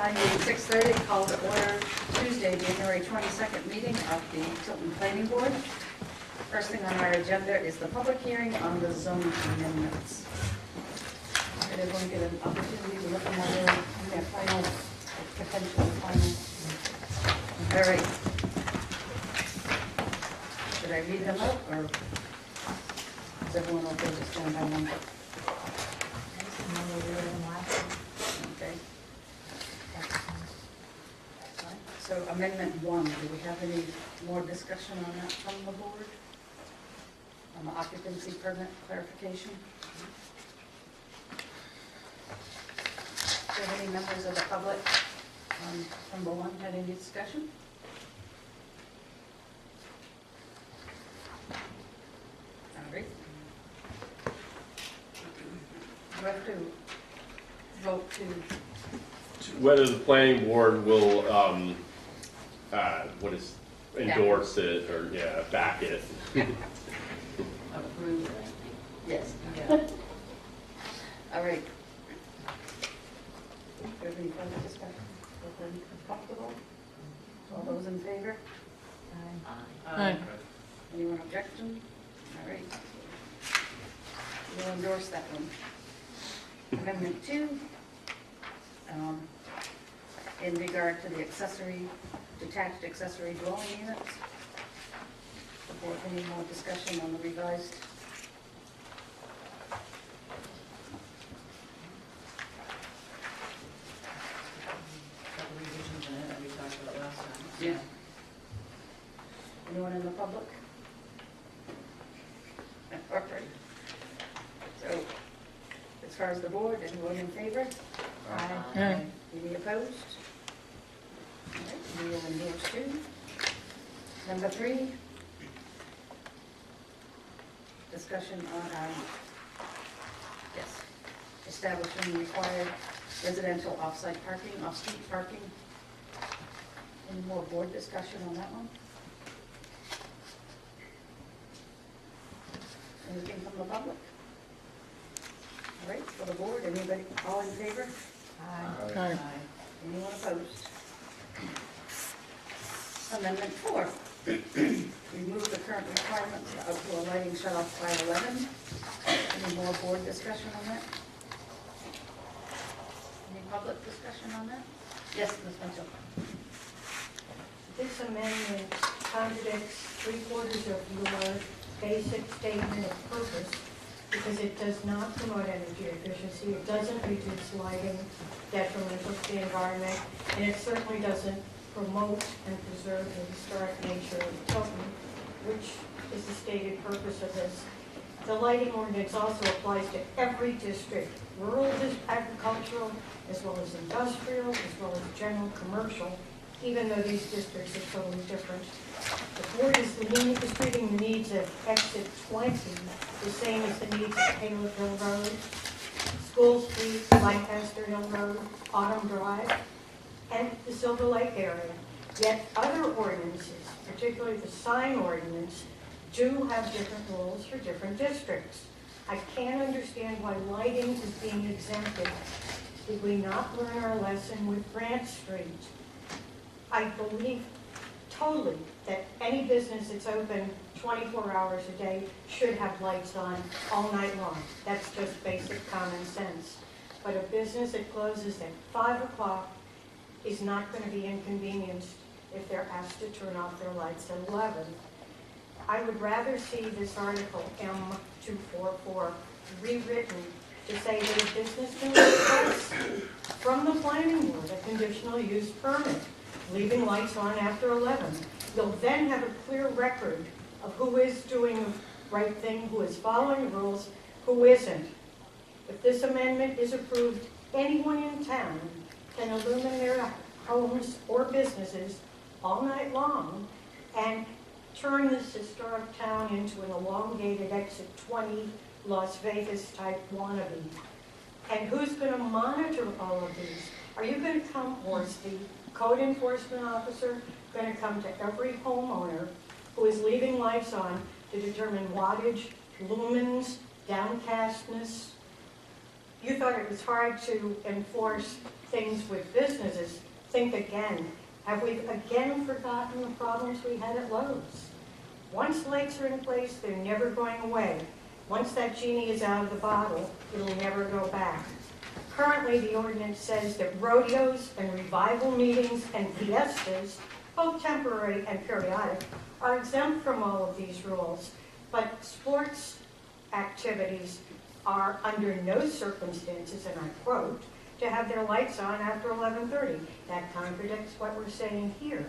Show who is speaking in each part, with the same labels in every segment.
Speaker 1: Time being 6:30, call to order Tuesday, January 22nd meeting of the Tilton Planning Board. First thing on our agenda is the public hearing on the zoning amendments. Did everyone get an opportunity to look at their final, potential final? All right. Should I read them out, or is everyone okay just going by one? Okay. So amendment 1, do we have any more discussion on that from the board? On the occupancy permit clarification? Do any members of the public on number 1 had any discussion? All right. Do I have to vote to?
Speaker 2: Whether the planning board will, endorse it or, back it.
Speaker 1: Approve? Yes. Yeah. All right. Do you have any further discussion? Everyone comfortable? All those in favor?
Speaker 3: Aye.
Speaker 1: Anyone objection? All right. We'll endorse that one. Amendment 2, in regard to the detached accessory dwelling units. The board, any more discussion on the revised?
Speaker 3: Couple revisions in it that we talked about last time.
Speaker 1: Yeah. Anyone in the public? All right. So, as far as the board, anyone in favor?
Speaker 3: Aye.
Speaker 1: Any opposed? All right, we will endorse 2. Number 3, discussion on, establishing required residential off-site parking, off-street parking. Any more board discussion on that one? Anything from the public? All right, for the board, anybody, all in favor?
Speaker 3: Aye.
Speaker 1: Anyone opposed? Amendment 4, remove the current requirements of outdoor lighting shut off by 11. Any more board discussion on that? Any public discussion on that? Yes, Ms. Mitchell.
Speaker 4: This amendment contradicts 3/4 of your basic statement of purpose because it does not promote energy efficiency, it doesn't reduce lighting detrimental to the environment, and it certainly doesn't promote and preserve the historic nature of Tilton, which is the stated purpose of this. The lighting ordinance also applies to every district, rural, agricultural, as well as industrial, as well as general commercial, even though these districts are totally different. The board is treating the needs of exit 20 the same as the needs of Caleb Hill Road, School Street, Lancaster Hill Road, Autumn Drive, and the Silver Lake area. Yet other ordinances, particularly the sign ordinance, do have different rules for different districts. I can't understand why lighting is being exempted. Did we not learn our lesson with Grant Street? I believe totally that any business that's open 24 hours a day should have lights on all night long. That's just basic common sense. But a business that closes at 5 o'clock is not going to be inconvenienced if they're asked to turn off their lights at 11. I would rather see this article M244 rewritten to say that a business can request from the planning board a conditional use permit, leaving lights on after 11. You'll then have a clear record of who is doing the right thing, who is following the rules, who isn't. If this amendment is approved, anyone in town can illumine their homes or businesses all night long and turn this historic town into an elongated exit 20 Las Vegas type wannabe. And who's going to monitor all of these? Are you going to come, or is the code enforcement officer going to come to every homeowner who is leaving lights on to determine wattage, lumens, downcastness, you thought it was hard to enforce things with businesses, think again. Have we again forgotten the problems we had at Lowe's? Once lights are in place, they're never going away. Once that genie is out of the bottle, it'll never go back. Currently, the ordinance says that rodeos and revival meetings and fiestas, both temporary and periodic, are exempt from all of these rules. But sports activities are under no circumstances, and I quote, to have their lights on after 11:30. That contradicts what we're saying here.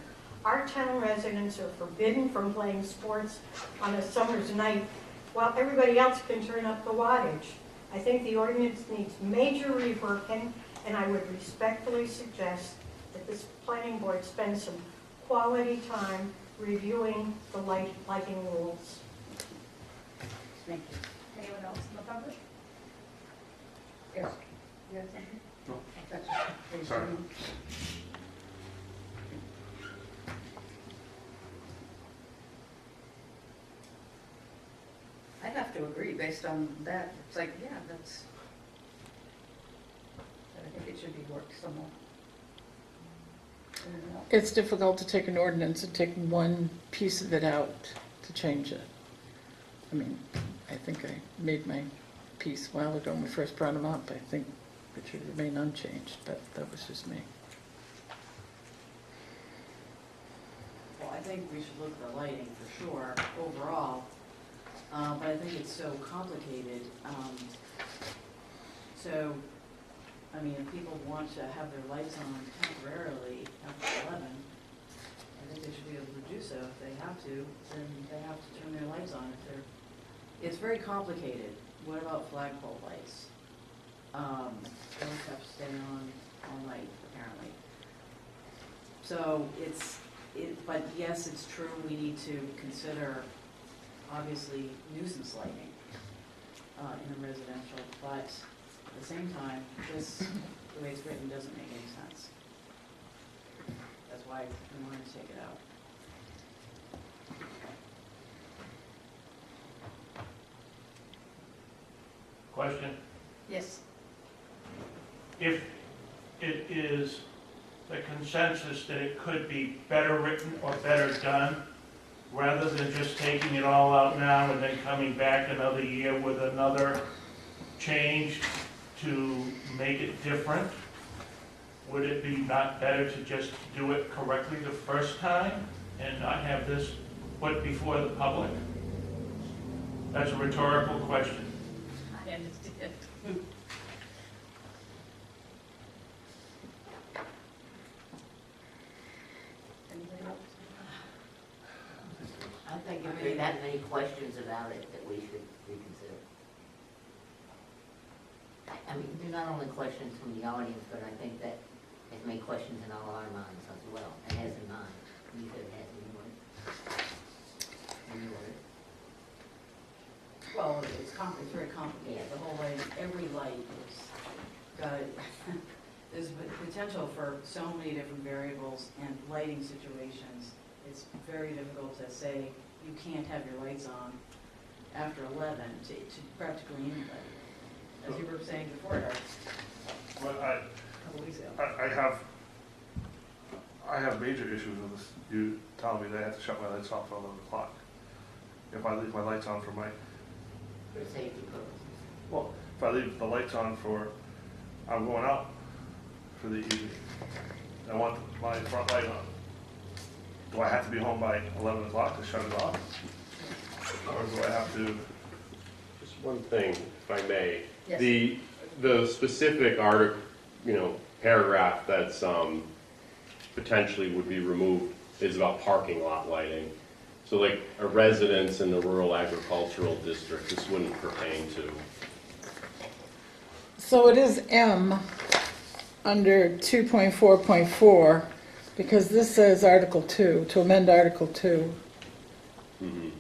Speaker 4: Our town residents are forbidden from playing sports on a summer's night while everybody else can turn up the wattage. I think the ordinance needs major reworking, and I would respectfully suggest that this planning board spend some quality time reviewing the lighting rules.
Speaker 1: Thank you. Anyone else in the public? Yes. You have something?
Speaker 5: No.
Speaker 1: That's just-
Speaker 5: Sorry.
Speaker 1: I'd have to agree based on that. It's like, yeah, that's, I think it should be worked some more. Anyone else?
Speaker 6: It's difficult to take an ordinance and take one piece of it out to change it. I mean, I think I made my piece a while ago when we first brought them up. I think it should remain unchanged, but that was just me.
Speaker 3: Well, I think we should look at the lighting for sure, overall, but I think it's so complicated. So, I mean, if people want to have their lights on temporarily after 11, I think they should be able to do so. If they have to, then they have to turn their lights on if they're, it's very complicated. What about flagpole lights? Those have to stay on all night, apparently. So but yes, it's true, we need to consider, obviously, nuisance lighting in a residential, but at the same time, this, the way it's written, doesn't make any sense. That's why we wanted to take it out.
Speaker 7: Question,
Speaker 1: Yes.
Speaker 7: if it is the consensus that it could be better written or better done, rather than just taking it all out now and then coming back another year with another change to make it different, would it be not better to just do it correctly the first time and not have this put before the public? That's a rhetorical question.
Speaker 1: I understand. Anybody else?
Speaker 3: I think
Speaker 8: Are there that many questions about it that we should reconsider? I mean, they're not only questions from the audience, but I think that there's many questions in all our minds as well, and has in mine. You said it has in yours. In yours.
Speaker 3: Well, it's very complicated, the whole way, every light is got, there's potential for so many different variables and lighting situations. It's very difficult to say you can't have your lights on after 11 to practically anybody. As you were saying before, Art,
Speaker 5: Well,
Speaker 3: a couple weeks ago.
Speaker 5: I have major issues with this. You tell me that I have to shut my lights off at 11 o'clock. If I leave my lights on for my,
Speaker 8: For safety purposes.
Speaker 5: well, if I leave the lights on for, I'm going out for the evening. I want my front light on. Do I have to be home by 11 o'clock to shut it off? Or do I have to?
Speaker 2: Just one thing, if I may.
Speaker 1: Yes.
Speaker 2: The specific article, paragraph that's potentially would be removed is about parking lot lighting. So like a residence in the rural agricultural district, this wouldn't pertain to.
Speaker 6: So it is M under 2.4.4, because this says Article 2, to amend Article 2,
Speaker 2: Mhm.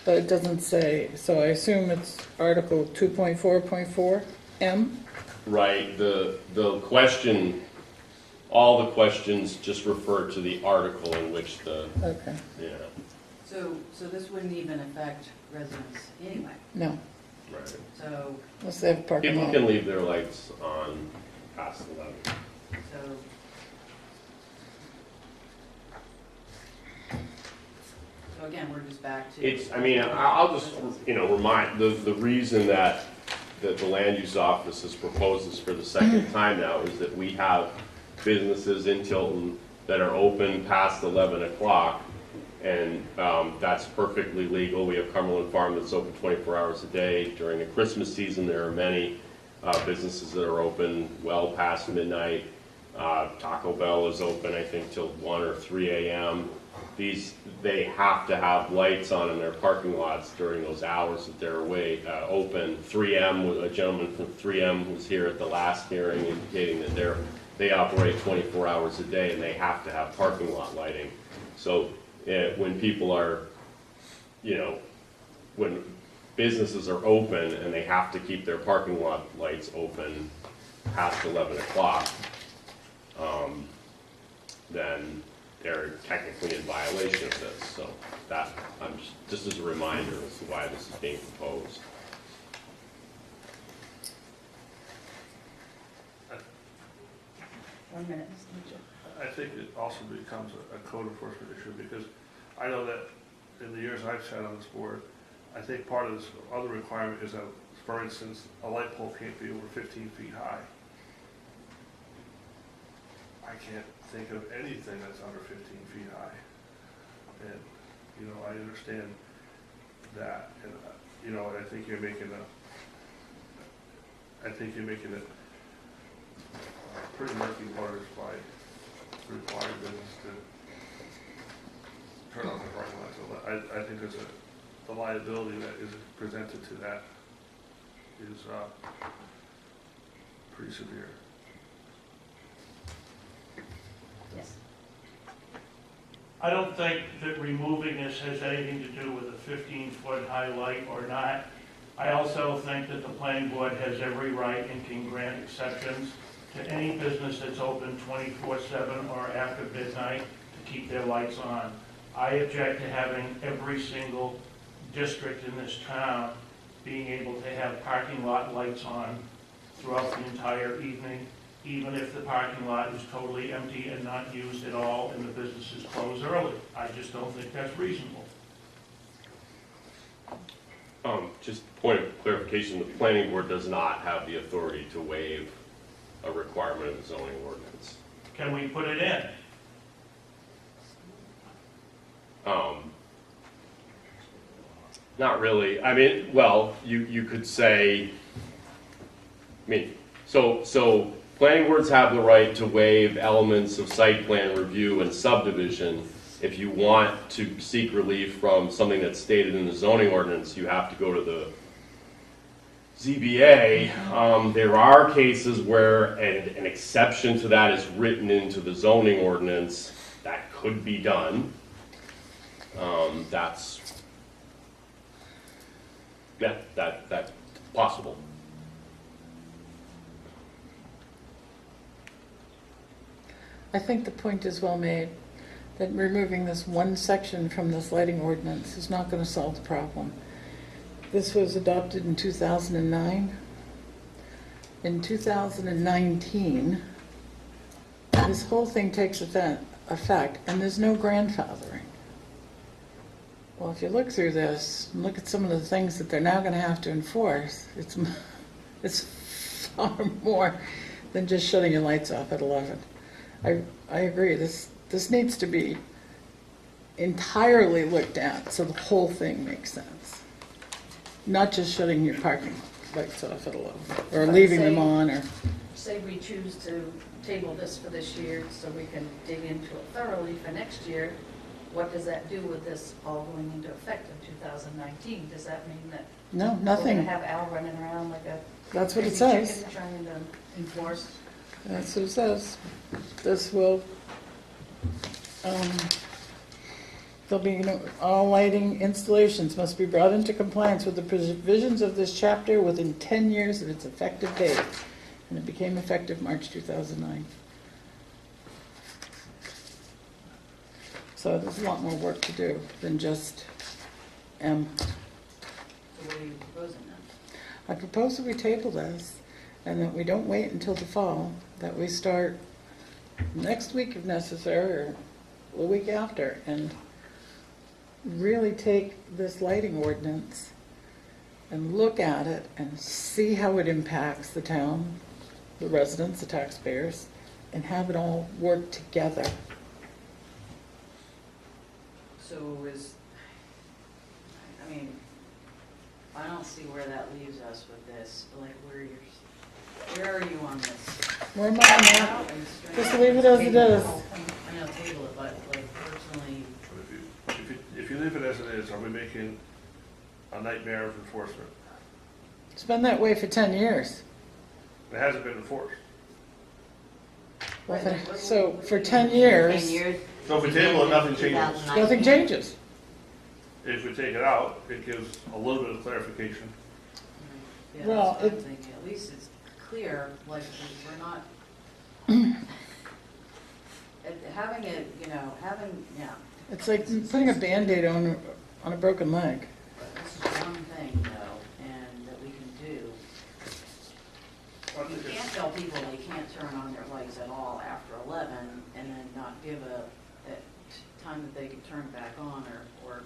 Speaker 6: but it doesn't say, so I assume it's Article 2.4.4, M?
Speaker 2: Right, the question, all the questions just refer to the article in which the,
Speaker 6: Okay,
Speaker 2: yeah.
Speaker 3: So this wouldn't even affect residents anyway.
Speaker 6: no.
Speaker 2: Right.
Speaker 3: So,
Speaker 6: Unless they have parking
Speaker 2: People
Speaker 6: lot.
Speaker 2: can leave their lights on past 11.
Speaker 3: so again, we're just back to.
Speaker 2: It's, I mean, I'll just, remind, the reason that the land use office has proposed this for the second time now is that we have businesses in Tilton that are open past 11 o'clock, and that's perfectly legal. We have Cumberland Farm that's open 24 hours a day. During the Christmas season, there are many businesses that are open well past midnight. Taco Bell is open, I think, till 1 or 3 a.m. They have to have lights on in their parking lots during those hours that they're open. 3M, a gentleman from 3M was here at the last hearing indicating that they operate 24 hours a day and they have to have parking lot lighting. So when people are, when businesses are open and they have to keep their parking lot lights open past 11 o'clock, then they're technically in violation of this. So that, I'm just as a reminder as to why this is being proposed.
Speaker 1: One minute, Mr. Mitchell.
Speaker 5: I think it also becomes a code enforcement issue, because I know that in the years I've sat on this board, I think part of this other requirement is that, for instance, a light pole can't be over 15 feet high. I can't think of anything that's under 15 feet high. And, I understand that, and, and I think you're making it pretty murky waters by requiring business to turn on the parking lot. So I think the liability that is presented to that is pretty severe.
Speaker 1: Yes.
Speaker 7: I don't think that removing this has anything to do with a 15-foot high light or not. I also think that the planning board has every right and can grant exceptions to any business that's open 24/7 or after midnight to keep their lights on. I object to having every single district in this town being able to have parking lot lights on throughout the entire evening, even if the parking lot is totally empty and not used at all and the businesses close early. I just don't think that's reasonable.
Speaker 2: Just point of clarification, the planning board does not have the authority to waive a requirement of the zoning ordinance.
Speaker 7: Can we put it in?
Speaker 2: Not really. I mean, well, you could say, so planning boards have the right to waive elements of site plan review and subdivision. If you want to seek relief from something that's stated in the zoning ordinance, you have to go to the ZBA. There are cases where an exception to that is written into the zoning ordinance. That could be done. That's possible.
Speaker 6: I think the point is well made, that removing this one section from this lighting ordinance is not going to solve the problem. This was adopted in 2009. In 2019, this whole thing takes effect, and there's no grandfathering. Well, if you look through this and look at some of the things that they're now going to have to enforce, it's far more than just shutting your lights off at 11. I agree. This needs to be entirely looked at so the whole thing makes sense. Not just shutting your parking lights off at 11 or leaving them on, or
Speaker 1: Say we choose to table this for this year so we can dig into it thoroughly for next year. What does that do with this all going into effect in 2019? Does that mean that
Speaker 6: no,
Speaker 1: we're
Speaker 6: nothing.
Speaker 1: going to have Al running around like a
Speaker 6: That's what it
Speaker 1: crazy
Speaker 6: says.
Speaker 1: chicken trying to enforce?
Speaker 6: That's what it says. This will, there'll be, all lighting installations must be brought into compliance with the provisions of this chapter within 10 years of its effective date. And it became effective March 2009. So there's a lot more work to do than just
Speaker 1: So what are you proposing then?
Speaker 6: I propose that we table this and that we don't wait until the fall, that we start next week if necessary, or the week after, and really take this lighting ordinance and look at it and see how it impacts the town, the residents, the taxpayers, and have it all work together.
Speaker 3: So I mean, I don't see where that leaves us with this, like where are you on this?
Speaker 6: Where am I on that? Just leave it as it is.
Speaker 3: I know, table it, but like personally,
Speaker 5: But if you leave it as it is, are we making a nightmare of enforcement?
Speaker 6: It's been that way for 10 years.
Speaker 5: It hasn't been enforced.
Speaker 6: So for 10 years,
Speaker 8: 10 years.
Speaker 5: So if we table it, nothing changes.
Speaker 8: 2019.
Speaker 6: nothing changes.
Speaker 5: If we take it out, it gives a little bit of clarification.
Speaker 3: yeah,
Speaker 6: Well,
Speaker 3: that's what I'm
Speaker 6: it-
Speaker 3: thinking, at least it's clear, like, we're not, having it, yeah,
Speaker 6: It's like putting a Band-Aid on a broken leg.
Speaker 3: this is one thing, though, and that we can do. You can't tell people they can't turn on their lights at all after 11, and then not give a time that they could turn back on, or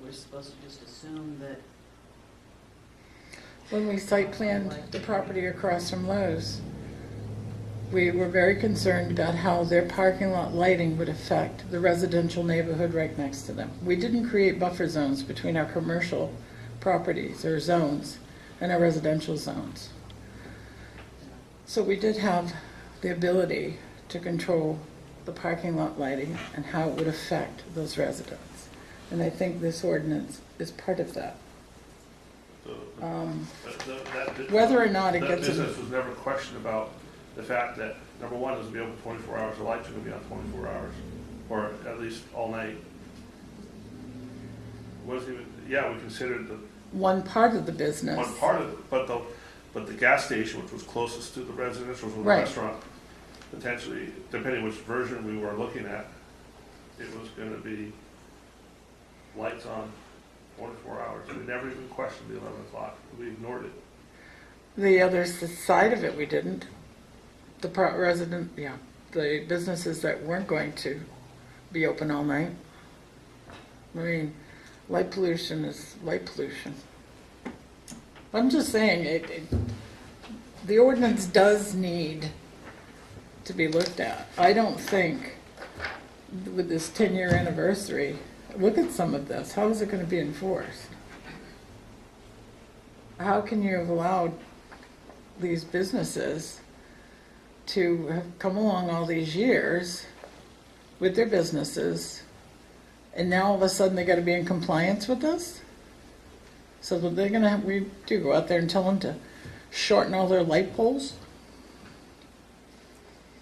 Speaker 3: we're supposed to just assume that.
Speaker 6: When we site planned the property across from Lowe's, we were very concerned about how their parking lot lighting would affect the residential neighborhood right next to them. We didn't create buffer zones between our commercial properties or zones and our residential zones. So we did have the ability to control the parking lot lighting and how it would affect those residents. And I think this ordinance is part of that.
Speaker 5: So that
Speaker 6: Whether or not it
Speaker 5: that
Speaker 6: gets
Speaker 5: business was never questioned about the fact that, number one, is to be open 24 hours, the lights are gonna be on 24 hours, or at least all night. Wasn't even, yeah, we considered the
Speaker 6: one part of the business.
Speaker 5: one part of it, but the gas station, which was closest to the residence, which was the
Speaker 6: Right.
Speaker 5: restaurant, potentially, depending which version we were looking at, it was gonna be lights on 24 hours. We never even questioned the 11 o'clock. We ignored it.
Speaker 6: The other side of it, we didn't. The the businesses that weren't going to be open all night. I mean, light pollution is light pollution. I'm just saying, the ordinance does need to be looked at. I don't think with this 10-year anniversary, look at some of this. How is it going to be enforced? How can you have allowed these businesses to have come along all these years with their businesses, and now all of a sudden they got to be in compliance with this? So that they're going to have, we do go out there and tell them to shorten all their light poles?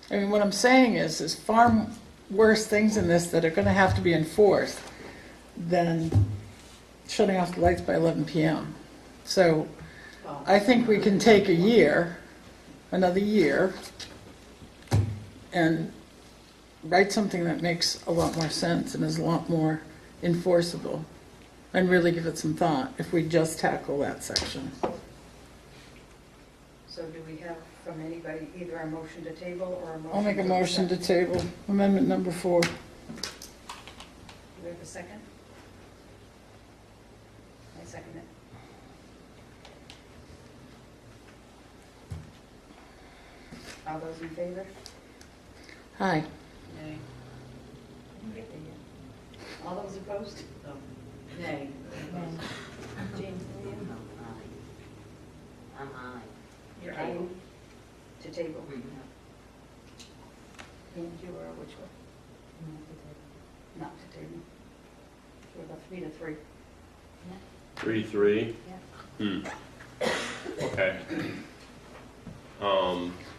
Speaker 6: I mean, what I'm saying is, there's far worse things in this that are going to have to be enforced than shutting off the lights by 11 p.m. So I think we can take a year, another year, and write something that makes a lot more sense and is a lot more enforceable, and really give it some thought if we just tackle that section.
Speaker 1: So do we have from anybody either a motion to table or a motion?
Speaker 6: I'll make a
Speaker 1: to
Speaker 6: motion to
Speaker 1: accept?
Speaker 6: table amendment number 4.
Speaker 1: Do we have a second? I second it. All those in favor?
Speaker 6: Aye.
Speaker 3: Nay.
Speaker 1: All those opposed?
Speaker 3: Oh, nay.
Speaker 1: James,
Speaker 8: I'm aye.
Speaker 1: you're
Speaker 8: Table.
Speaker 1: adding to table.
Speaker 8: Mhm.
Speaker 1: And you are which one? Not to table. We're the 3 to 3.
Speaker 2: 3-3. Okay.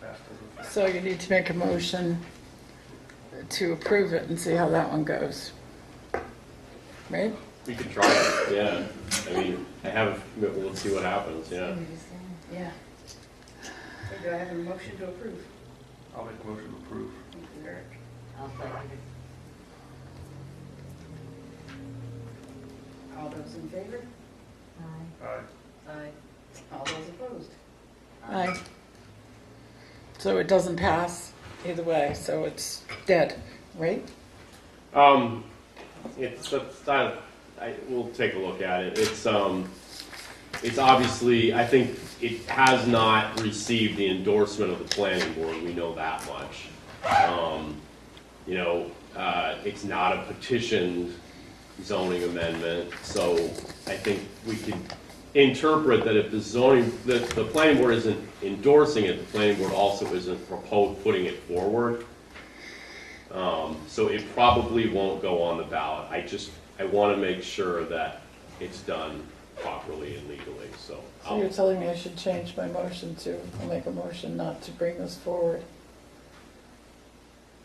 Speaker 5: Fast as a-
Speaker 6: So you need to make a motion to approve it and see how that one goes. Right?
Speaker 2: We could try it, yeah. I mean, we'll see what happens, yeah.
Speaker 1: Yeah. Okay, do I have a motion to approve?
Speaker 5: I'll make a motion to approve.
Speaker 1: Thank you, Eric.
Speaker 8: I'll second it.
Speaker 1: All those in favor?
Speaker 8: Aye.
Speaker 5: Aye.
Speaker 3: Aye.
Speaker 1: All those opposed?
Speaker 6: Aye. So it doesn't pass either way, so it's dead, right?
Speaker 2: We'll take a look at it. It's obviously, I think it has not received the endorsement of the planning board, we know that much. It's not a petitioned zoning amendment, so I think we can interpret that if the planning board isn't endorsing it, the planning board also isn't putting it forward. So it probably won't go on the ballot. I want to make sure that it's done properly and legally, so.
Speaker 6: So you're telling me I should change my motion I'll make a motion not to bring this forward?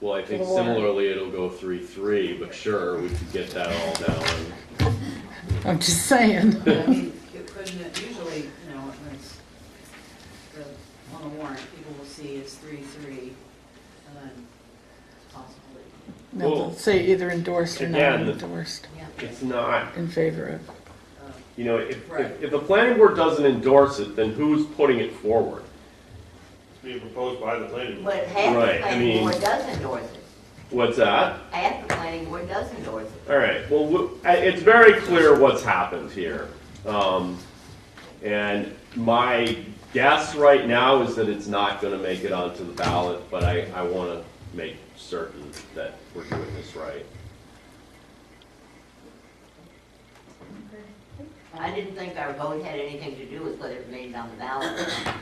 Speaker 2: Well, I think
Speaker 6: For the warrant.
Speaker 2: similarly it'll go 3-3, but sure, we could get that all down.
Speaker 6: I'm just saying.
Speaker 3: I mean, couldn't it usually, when it's on the warrant, people will see it's 3-3, and then possibly.
Speaker 6: No,
Speaker 2: Well,
Speaker 6: they'll say either endorsed or not
Speaker 2: again,
Speaker 6: endorsed,
Speaker 8: Yeah.
Speaker 2: It's not,
Speaker 6: in favor of.
Speaker 2: if the planning board doesn't endorse it, then who's putting it forward?
Speaker 5: It's being proposed by the planning board.
Speaker 8: But half the
Speaker 2: Right, I
Speaker 8: planning
Speaker 2: mean-
Speaker 8: board does endorse it.
Speaker 2: What's that?
Speaker 8: Half the planning board does endorse it.
Speaker 2: All right, well, it's very clear what's happened here. And my guess right now is that it's not going to make it onto the ballot, but I want to make certain that we're doing this right.
Speaker 8: I didn't think our vote had anything to do with whether it made it on the ballot or not.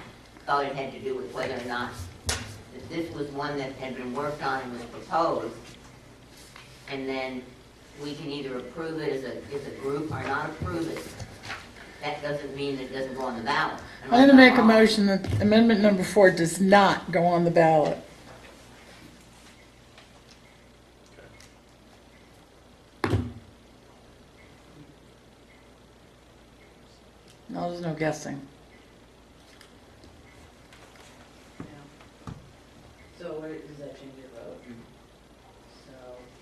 Speaker 8: Thought it had to do with whether or not that this was one that had been worked on and was proposed. And then we can either approve it as a group or not approve it. That doesn't mean that it doesn't go on the ballot.
Speaker 6: I'm going to make a
Speaker 8: wrong.
Speaker 6: motion that amendment number 4 does not go on the ballot. No, there's no guessing.
Speaker 3: Yeah. So where, does that change your vote? So,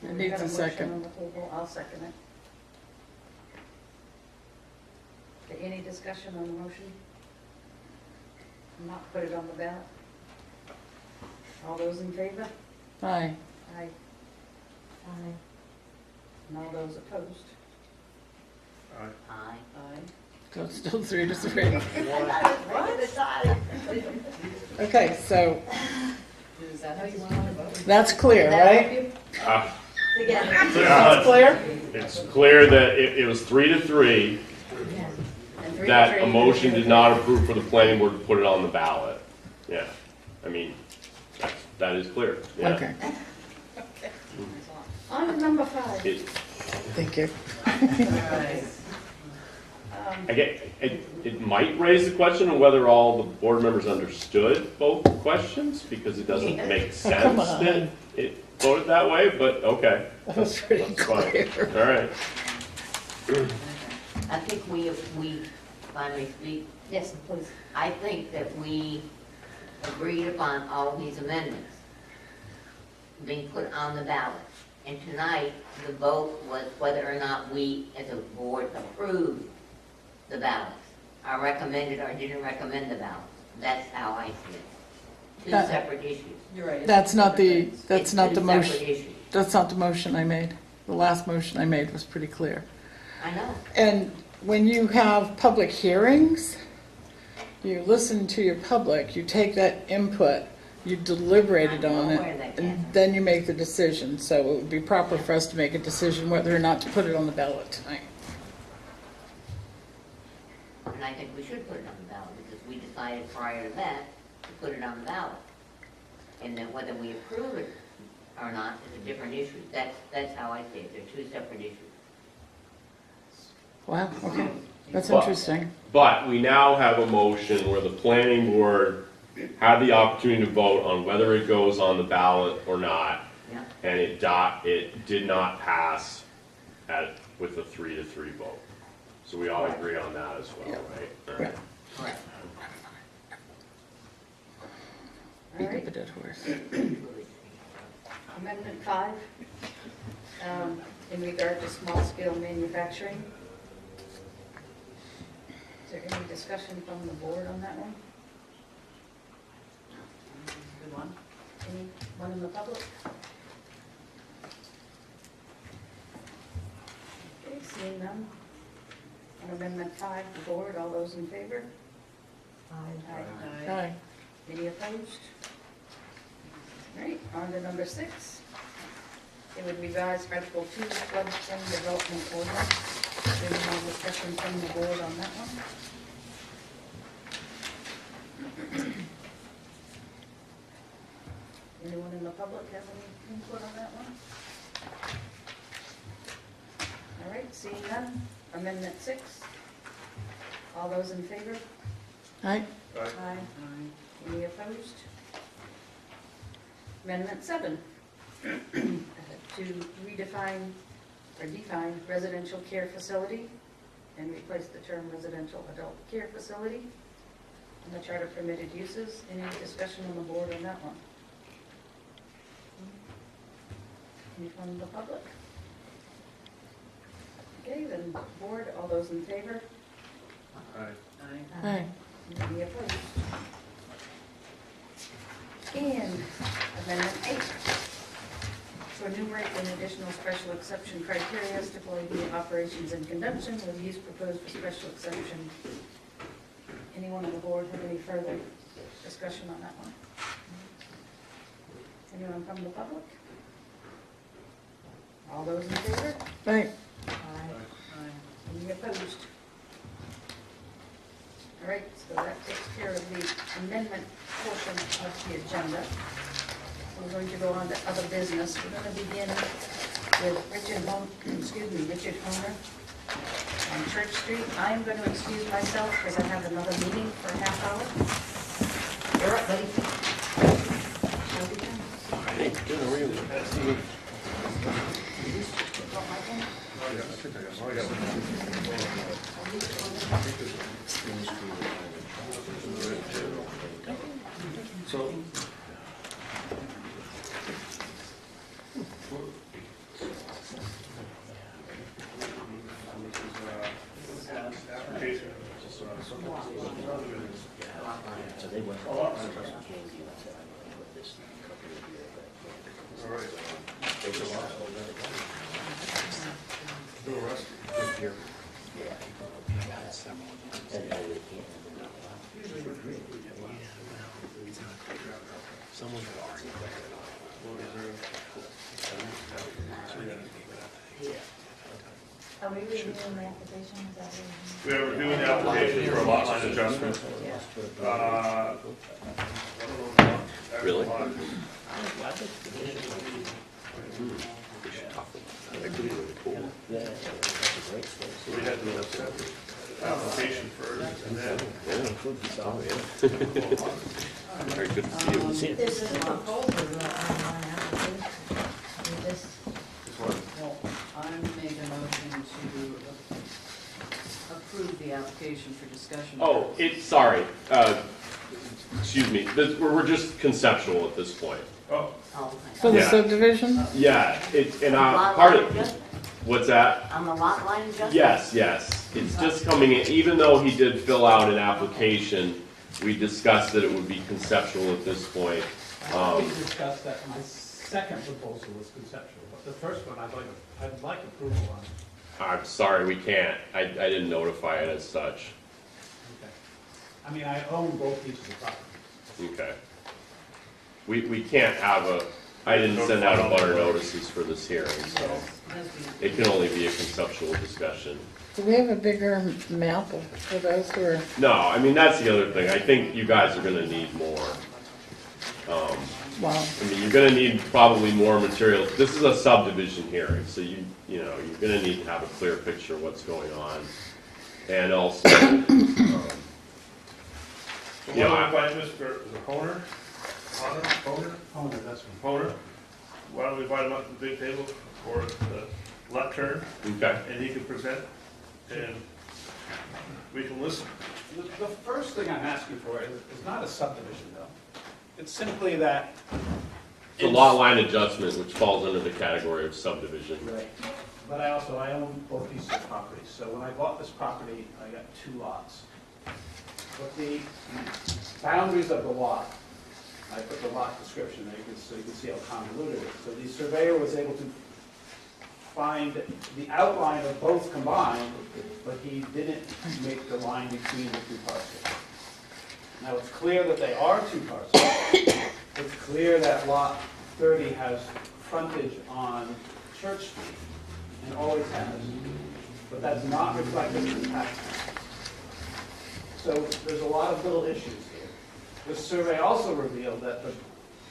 Speaker 6: It
Speaker 1: We
Speaker 6: needs
Speaker 1: got
Speaker 6: a second.
Speaker 1: motion on the table. I'll second it. Okay, any discussion on the motion? Not put it on the ballot? All those in favor?
Speaker 6: Aye.
Speaker 1: Aye. Aye. And all those opposed?
Speaker 8: Aye.
Speaker 3: aye.
Speaker 6: So it's still 3-3.
Speaker 8: What?
Speaker 6: Okay, so
Speaker 3: Is that how you want to vote?
Speaker 6: that's clear, right?
Speaker 2: Uh,
Speaker 6: That's clear?
Speaker 2: It's clear that it was 3-3,
Speaker 1: And 3 to
Speaker 2: that
Speaker 1: 3.
Speaker 2: a motion did not approve for the planning board to put it on the ballot. Yeah, I mean, that is clear. Yeah.
Speaker 6: Okay,
Speaker 1: On to number 5.
Speaker 6: thank you.
Speaker 3: Alright.
Speaker 2: It might raise the question of whether all the board members understood both questions, because it doesn't make sense
Speaker 6: come on.
Speaker 2: that it voted that way, but okay.
Speaker 6: That was pretty
Speaker 2: That's fine.
Speaker 6: clear.
Speaker 2: All right.
Speaker 8: I think if I may speak,
Speaker 1: Yes, please.
Speaker 8: I think that we agreed upon all these amendments being put on the ballot. And tonight, the vote was whether or not we, as a board, approved the ballots, or recommended or didn't recommend the ballots. That's how I see it. Two
Speaker 6: That-
Speaker 8: separate issues.
Speaker 3: You're right. it's
Speaker 6: That's not the,
Speaker 3: different things.
Speaker 6: that's
Speaker 8: It's
Speaker 6: not
Speaker 8: two
Speaker 6: the
Speaker 8: separate
Speaker 6: motion,
Speaker 8: issues.
Speaker 6: that's not the motion I made. The last motion I made was pretty clear.
Speaker 8: I know.
Speaker 6: And when you have public hearings, you listen to your public, you take that input, you deliberated on
Speaker 8: I know where
Speaker 6: it,
Speaker 8: that
Speaker 6: and
Speaker 8: gets.
Speaker 6: then you make the decision. So it would be proper for us to make a decision whether or not to put it on the ballot tonight.
Speaker 8: And I think we should put it on the ballot, because we decided prior to that to put it on the ballot. And then whether we approve it or not is a different issue. That's how I see it. They're two separate issues.
Speaker 6: Wow, okay, that's
Speaker 2: Well-
Speaker 6: interesting.
Speaker 2: But we now have a motion where the planning board had the opportunity to vote on whether it goes on the ballot or not,
Speaker 8: Yeah.
Speaker 2: and it did not pass with a 3-3 vote. So we all agree on that as well,
Speaker 6: Yeah.
Speaker 2: right? All
Speaker 6: Yeah.
Speaker 2: right.
Speaker 8: Correct.
Speaker 1: All
Speaker 6: Beat
Speaker 1: right.
Speaker 6: up a dead horse.
Speaker 1: Amendment 5, in regard to small-scale manufacturing. Is there any discussion from the board on that one?
Speaker 3: Good one.
Speaker 1: Anyone in the public? Okay, seeing none. On Amendment 5, the board, all those in favor? Aye.
Speaker 6: Aye.
Speaker 1: Any opposed? All right, on to number 6. It would revise Article 2, floodplain development ordinance. Any more discussion from the board on that one? Anyone in the public have any input on that one? All right, seeing none. Amendment 6. All those in favor?
Speaker 6: Aye.
Speaker 1: Aye. Any opposed? Amendment 7. To redefine or define residential care facility and replace the term residential adult care facility in the chart of permitted uses. Any discussion on the board on that one? Anyone in the public? Okay, then board, all those in favor?
Speaker 5: Aye.
Speaker 6: Aye.
Speaker 1: Any opposed? And Amendment 8. To enumerate an additional special exception criteria stipulating the operations in conjunction with use proposed for special exception. Anyone on the board have any further discussion on that one? Anyone from the public? All those in favor?
Speaker 6: Aye.
Speaker 1: Any opposed? All right, so that takes care of the amendment portion of the agenda. We're going to go on to other business. We're going to begin with Richard Homer on Church Street. I am going to excuse myself because I have another meeting for a half hour. You're up, buddy.
Speaker 2: Hey, good, how are you?
Speaker 1: Want my pen?
Speaker 5: So, application. All right. Still rusty.
Speaker 1: Are we reviewing the application? Is that what
Speaker 5: We are reviewing the application for a lot line adjustment. Really? So we had to accept the application first and then.
Speaker 2: Very good to see you.
Speaker 4: This is a proposal on one application. This,
Speaker 3: Well, I make a motion to approve the application for discussion.
Speaker 2: Oh, sorry, excuse me, we're just conceptual at this point.
Speaker 5: Oh,
Speaker 8: Oh,
Speaker 6: For the
Speaker 2: Yeah.
Speaker 6: subdivision?
Speaker 2: Yeah,
Speaker 8: Lot
Speaker 2: part
Speaker 8: line
Speaker 2: of,
Speaker 8: adjustment?
Speaker 2: what's that?
Speaker 8: On the lot line adjustment?
Speaker 2: Yes, it's just coming in, even though he did fill out an application, we discussed that it would be conceptual at this point.
Speaker 9: We discussed that, my second proposal was conceptual, but the first one I'd like approval on.
Speaker 2: I'm sorry, we can't, I didn't notify it as such.
Speaker 9: Okay. I mean, I own both pieces of property.
Speaker 2: Okay. We can't have I didn't send out a butter notices for this hearing, so it can only be a conceptual discussion.
Speaker 6: Do we have a bigger map for those who are,
Speaker 2: No, I mean, that's the other thing, I think you guys are gonna need more.
Speaker 6: wow,
Speaker 2: I mean, you're gonna need probably more material. This is a subdivision hearing, so you know, you're gonna need to have a clear picture of what's going on. And also,
Speaker 5: so
Speaker 2: you
Speaker 5: why
Speaker 2: know,
Speaker 5: don't we invite Mr. Honer?
Speaker 9: Oh, no, that's one.
Speaker 5: Honer? Why don't we invite him up to the big table for the left turn
Speaker 2: okay,
Speaker 5: and he can present and we can listen.
Speaker 9: The first thing I'm asking for is not a subdivision, though. It's simply that.
Speaker 2: it's a lot line adjustment, which falls under the category of subdivision.
Speaker 9: Right. But I own both pieces of property. So when I bought this property, I got two lots. But the boundaries of the lot, I put the lot description there so you can see how convoluted it is. So the surveyor was able to find the outline of both combined, but he didn't make the line between the two parcels. Now, it's clear that they are two parcels. It's clear that lot 30 has frontage on Church Street, and always has. But that's not reflected in the tax map. So there's a lot of little issues here. The survey also revealed that the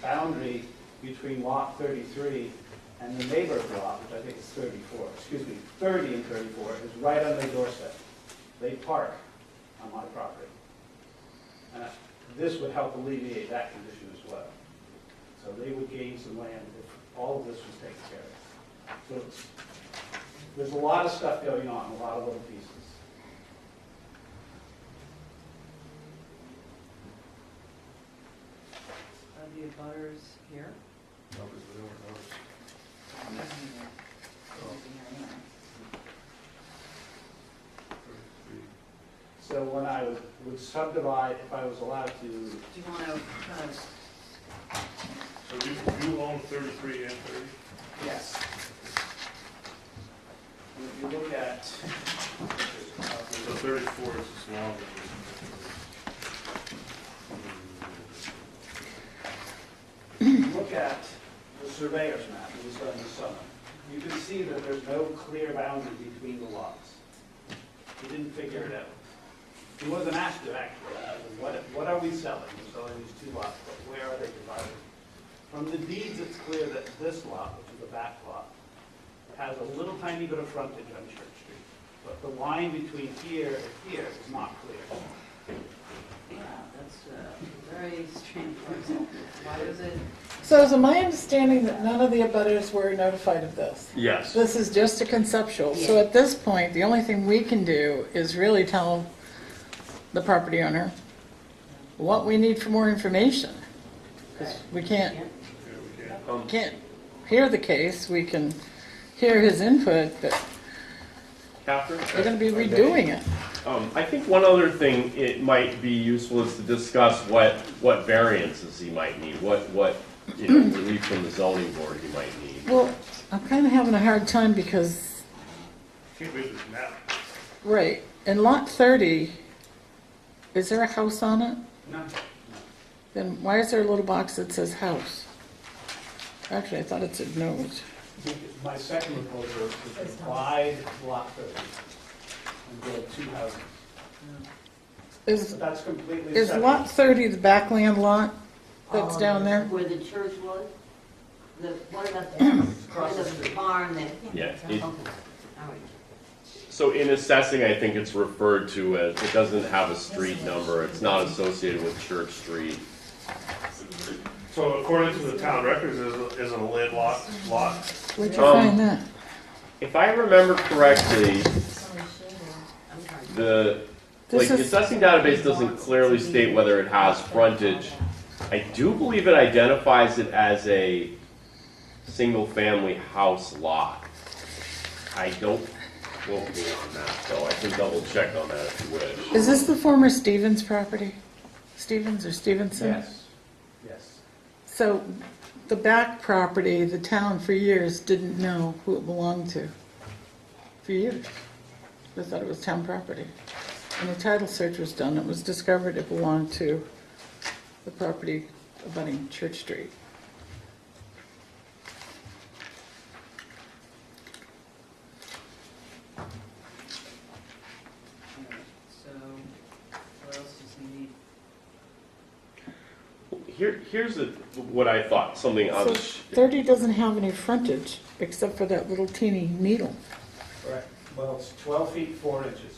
Speaker 9: boundary between lot 33 and the neighbor's lot, which I think is 30 and 34, is right on their doorstep. They park on my property. And this would help alleviate that condition as well. So they would gain some land if all of this was taken care of. So there's a lot of stuff going on, a lot of little pieces.
Speaker 3: Are the abutters here?
Speaker 5: No, because they weren't noticed.
Speaker 3: I'm not here.
Speaker 9: So when I would subdivide, if I was allowed to,
Speaker 3: Do you want to kind of,
Speaker 5: So you own 33 and 30?
Speaker 9: yes. And if you look at,
Speaker 5: So 34 is small.
Speaker 9: look at the surveyor's map, it was done this summer, you can see that there's no clear boundary between the lots. He didn't figure it out. He wasn't asked to actually. What are we selling? We're selling these two lots, but where are they divided? From the deeds, it's clear that this lot, which is the back lot, has a little tiny bit of frontage on Church Street. But the line between here and here is not clear.
Speaker 3: yeah, that's very strange parcel. Why is it?
Speaker 6: So is it my understanding that none of the abutters were notified of this?
Speaker 2: Yes.
Speaker 6: This is just a conceptual, so at this point, the only thing we can do is really tell the property owner what we need for more information. Because we can't hear the case, we can hear his input, but
Speaker 2: Catherine?
Speaker 6: we're gonna be redoing it.
Speaker 2: I think one other thing it might be useful is to discuss what variances he might need, what relief from the zoning board he might need.
Speaker 6: Well, I'm kind of having a hard time because,
Speaker 5: Can't read this map.
Speaker 6: right, in lot 30, is there a house on it?
Speaker 9: No.
Speaker 6: Then why is there a little box that says house? Actually, I thought it said note.
Speaker 9: My second proposal is to divide lot 30 and build two houses.
Speaker 6: Is,
Speaker 9: But that's completely
Speaker 6: is
Speaker 9: separate.
Speaker 6: lot 30 the backland lot that's down there?
Speaker 8: Where the church was? What about the house?
Speaker 9: Across the
Speaker 8: Where
Speaker 9: street.
Speaker 8: barn that?
Speaker 2: Yeah.
Speaker 8: Okay, all right.
Speaker 2: So in assessing, I think it's referred to as, it doesn't have a street number, it's not associated with Church Street.
Speaker 5: So according to the town records, is it a landlocked lot?
Speaker 6: Where'd you find that?
Speaker 2: If I remember correctly,
Speaker 8: I'm trying to.
Speaker 2: the
Speaker 6: This is-
Speaker 2: assessing database doesn't clearly state whether it has frontage. I do believe it identifies it as a single-family house lot. I don't quote me on that, though. I can double check on that if you wish.
Speaker 6: Is this the former Stevens property? Stevens or Stevenson?
Speaker 9: Yes, yes.
Speaker 6: So the back property, the town for years didn't know who it belonged to. For years. They thought it was town property. When the title search was done, it was discovered it belonged to the property abutting Church Street.
Speaker 3: So, what else does he need?
Speaker 2: Here's what I thought, something on
Speaker 6: So
Speaker 2: the...
Speaker 6: 30 doesn't have any frontage except for that little teeny needle.
Speaker 9: Correct. Well, it's 12 feet 4 inches.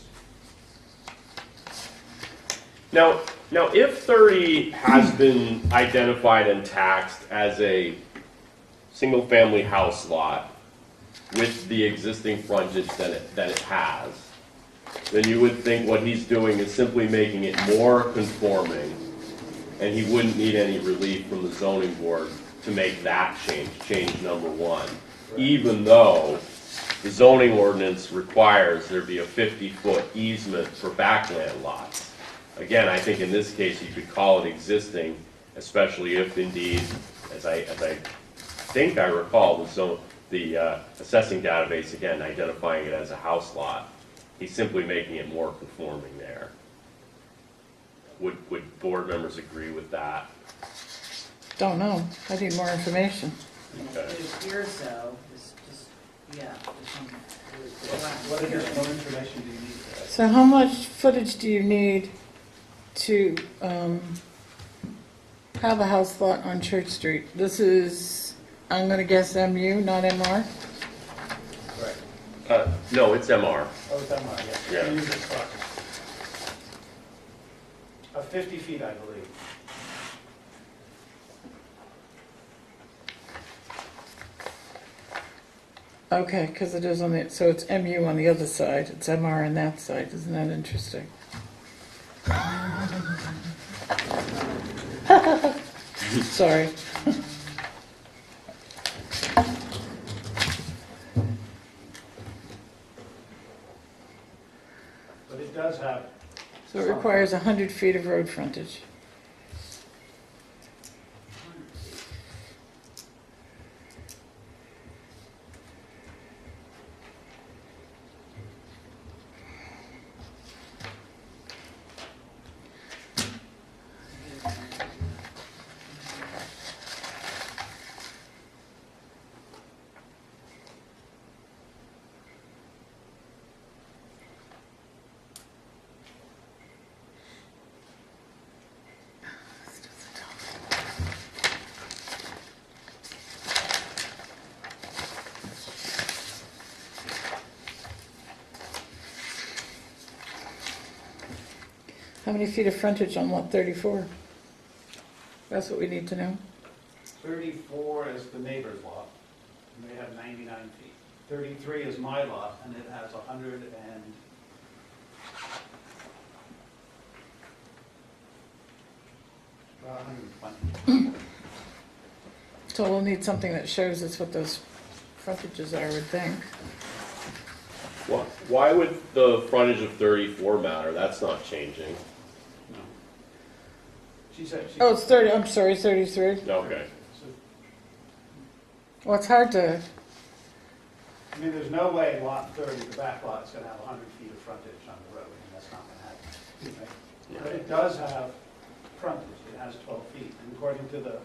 Speaker 2: Now, if 30 has been identified and taxed as a single-family house lot with the existing frontage that it has, then you would think what he's doing is simply making it more conforming, and he wouldn't need any relief from the zoning board to make that change number one, even though the zoning ordinance requires there be a 50-foot easement for backland lots. again, I think in this case, you could call it existing, especially if indeed, as I think I recall, the assessing database, again, identifying it as a house lot. He's simply making it more conforming there. Would board members agree with that?
Speaker 6: Don't know. I need more information.
Speaker 2: Okay.
Speaker 3: It appears so, it's just, yeah.
Speaker 9: What additional information do you need for that?
Speaker 6: So how much footage do you need to have a house lot on Church Street? This is, I'm going to guess MU, not MR?
Speaker 9: Correct.
Speaker 2: No, it's MR.
Speaker 9: Oh, it's MR, yeah.
Speaker 2: Yeah.
Speaker 9: Use it for 50 feet, I believe.
Speaker 6: Okay, because it is on the, so it's MU on the other side, it's MR on that side. Isn't that interesting? Sorry.
Speaker 9: But it does have,
Speaker 6: So it requires 100 feet of road frontage. How many feet of frontage on lot 34? That's what we need to know.
Speaker 9: 34 is the neighbor's lot, and they have 99 feet. 33 is my lot, and it has 100 and... about 120.
Speaker 6: So we'll need something that shows us what those frontages are, I would think.
Speaker 2: Why would the frontage of 34 matter? That's not changing.
Speaker 9: No. She said...
Speaker 6: Oh, it's 30, I'm sorry, 33.
Speaker 2: Okay.
Speaker 6: Well, it's hard to,
Speaker 9: I mean, there's no way lot 30, the back lot, is going to have 100 feet of frontage on the road. I mean, that's not going to happen. Right? But it does have frontage. It has 12 feet. And according to the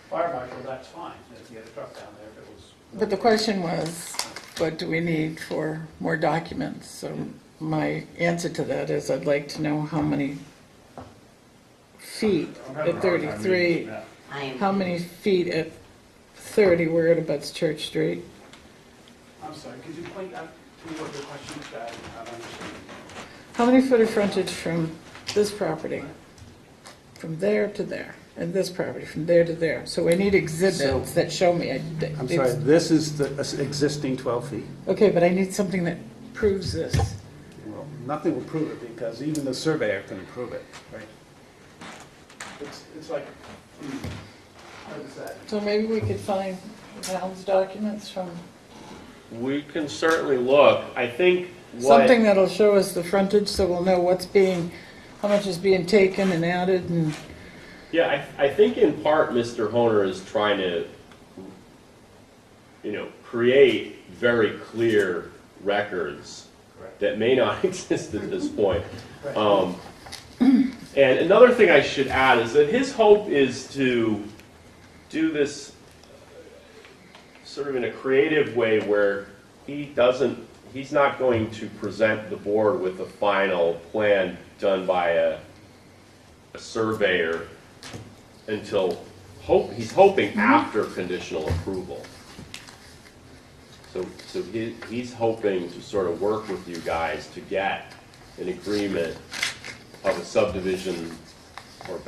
Speaker 9: fire marshal, that's fine. If you get a truck down there, if it was...
Speaker 6: but the question was, what do we need for more documents? So my answer to that is I'd like to know how many feet at 33,
Speaker 8: I am.
Speaker 6: how many feet at 30 where it abuts Church Street.
Speaker 9: I'm sorry, could you point out to me what the question is? I don't understand.
Speaker 6: How many foot of frontage from this property, from there to there, and this property, from there to there? So I need exhibits that show me.
Speaker 9: I'm sorry, this is the existing 12 feet.
Speaker 6: Okay, but I need something that proves this.
Speaker 9: Well, nothing will prove it because even the surveyor can prove it, right? It's like, how does that?
Speaker 6: So maybe we could find Val's documents from,
Speaker 2: We can certainly look. I think
Speaker 6: something that'll show us the frontage so we'll know what's being, how much is being taken and added and,
Speaker 2: Yeah, I think in part Mr. Honer is trying to, create very clear records
Speaker 9: Correct.
Speaker 2: that may not exist at this point.
Speaker 9: Right.
Speaker 2: And another thing I should add is that his hope is to do this sort of in a creative way where he's not going to present the board with a final plan done by a surveyor until he's hoping after conditional approval. So he's hoping to sort of work with you guys to get an agreement of a subdivision or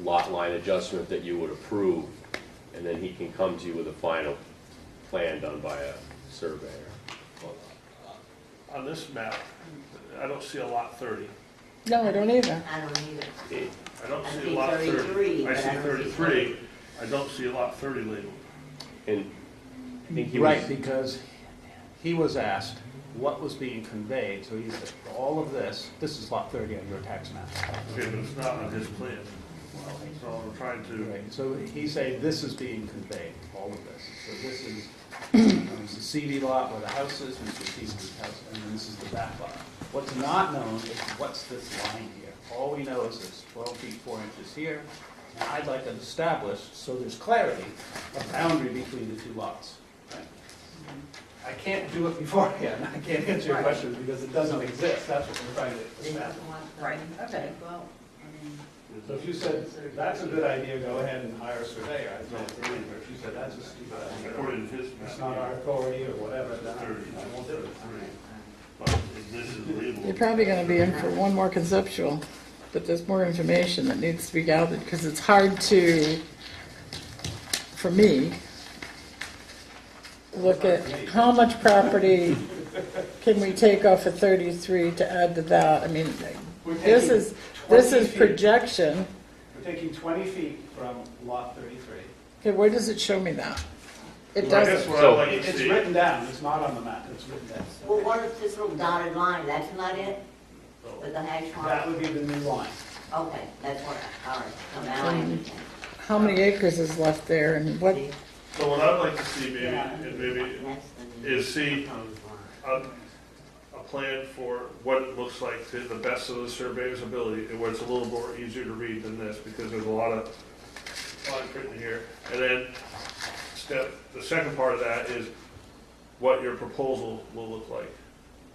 Speaker 2: lot line adjustment that you would approve, and then he can come to you with a final plan done by a surveyor.
Speaker 5: On this map, I don't see a lot 30.
Speaker 6: no, I don't either.
Speaker 8: I don't either.
Speaker 5: I don't
Speaker 8: I
Speaker 5: see a
Speaker 8: see
Speaker 5: lot
Speaker 8: 33,
Speaker 5: I
Speaker 8: but
Speaker 5: see
Speaker 8: I don't see
Speaker 5: 33. I don't see a lot 30 labeled.
Speaker 2: And I think he
Speaker 9: Right,
Speaker 2: was,
Speaker 9: because he was asked what was being conveyed. So he said, all of this is lot 30 on your tax map.
Speaker 5: Okay, but it's not on his plan. So I'm trying to,
Speaker 9: Right, so he said this is being conveyed, all of this. So this is, this is the CD lot where the house is, Mr. Stevens' house, and then this is the back lot. What's not known is what's this line here. All we know is it's 12 feet 4 inches here. And I'd like to establish, so there's clarity, a boundary between the two lots. Right? I can't do it beforehand, I can't answer your questions because it doesn't exist, that's what we're trying to establish.
Speaker 1: Right, okay.
Speaker 3: Well, I mean,
Speaker 9: So if you said, that's a good idea, go ahead and hire a surveyor, I don't agree, but if you said, that's a stupid idea,
Speaker 5: according to his map.
Speaker 9: it's not our authority or whatever, then I won't do it.
Speaker 5: But this is labeled.
Speaker 6: You're probably gonna be in for one more conceptual, but there's more information that needs to be gathered, because it's hard to, for me, look at how much property can we take off of 33 to add to that. I mean, this is
Speaker 9: 20 feet.
Speaker 6: projection.
Speaker 9: We're taking 20 feet from lot 33.
Speaker 6: Okay, where does it show me that? It
Speaker 5: Well, I guess
Speaker 6: doesn't.
Speaker 5: what I'd like to
Speaker 9: It's
Speaker 5: see,
Speaker 9: written down, it's not on the map, it's written down.
Speaker 8: Well, what is this little dotted line, that's not it? With the hash
Speaker 9: That
Speaker 8: mark?
Speaker 9: would be the new line.
Speaker 8: Okay, that's what, all right, so now I understand.
Speaker 6: How many acres is left there, and what,
Speaker 8: See?
Speaker 5: so what I'd like to see maybe,
Speaker 8: That's the new
Speaker 5: is see
Speaker 8: proposed line.
Speaker 5: a plan for what it looks like to the best of the surveyor's ability, and where it's a little more easier to read than this, because there's a lot of print in here. And then the second part of that is what your proposal will look like,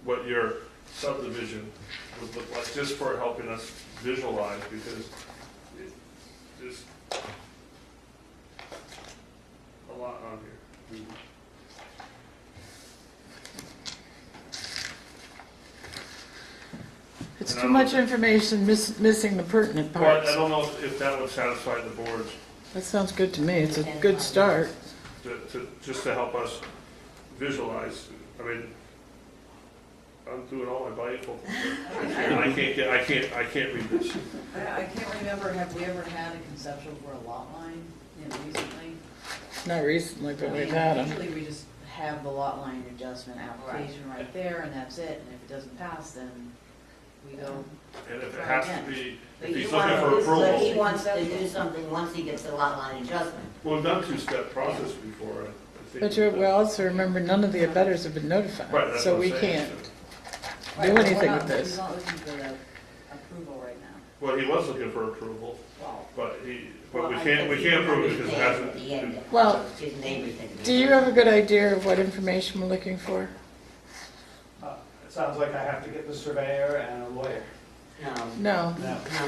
Speaker 5: what your subdivision would look like, just for helping us visualize, because it just a lot on here.
Speaker 6: it's too much information, missing the pertinent
Speaker 5: Well,
Speaker 6: parts.
Speaker 5: I don't know if that would satisfy the boards,
Speaker 6: That sounds good to me, it's a good start.
Speaker 5: just to help us visualize. I mean, I'm doing all my bible, and I can't read this.
Speaker 3: I can't remember, have we ever had a conceptual for a lot line, recently?
Speaker 6: Not recently, but
Speaker 3: I
Speaker 6: we've
Speaker 3: mean,
Speaker 6: had them.
Speaker 3: Usually we just have the lot line adjustment application right there, and that's it, and if it doesn't pass, then we go.
Speaker 5: And if it has to be,
Speaker 8: But
Speaker 5: if
Speaker 8: you
Speaker 5: he's
Speaker 8: want
Speaker 5: looking for
Speaker 8: to, so he
Speaker 5: approval,
Speaker 8: wants to do something once he gets the lot line adjustment.
Speaker 5: well, we've done two-step process before, I think.
Speaker 6: But we also remember, none of the abutters have been
Speaker 5: Right,
Speaker 6: notified,
Speaker 5: that's
Speaker 6: so
Speaker 5: what I'm
Speaker 6: we
Speaker 5: saying.
Speaker 6: can't
Speaker 3: Right,
Speaker 6: do
Speaker 3: but we're
Speaker 6: anything
Speaker 3: not-
Speaker 6: with this.
Speaker 3: He's not looking for the approval right now.
Speaker 5: Well, he was looking for approval,
Speaker 3: Well,
Speaker 5: but we
Speaker 8: Well, I
Speaker 5: can't
Speaker 8: think he
Speaker 5: approve it because it
Speaker 8: understands
Speaker 5: hasn't.
Speaker 8: at the end,
Speaker 6: Well,
Speaker 8: his neighbors think.
Speaker 6: Do you have a good idea of what information we're looking for?
Speaker 9: It sounds like I have to get the surveyor and a lawyer.
Speaker 8: No,
Speaker 6: No.
Speaker 9: Now,
Speaker 8: no.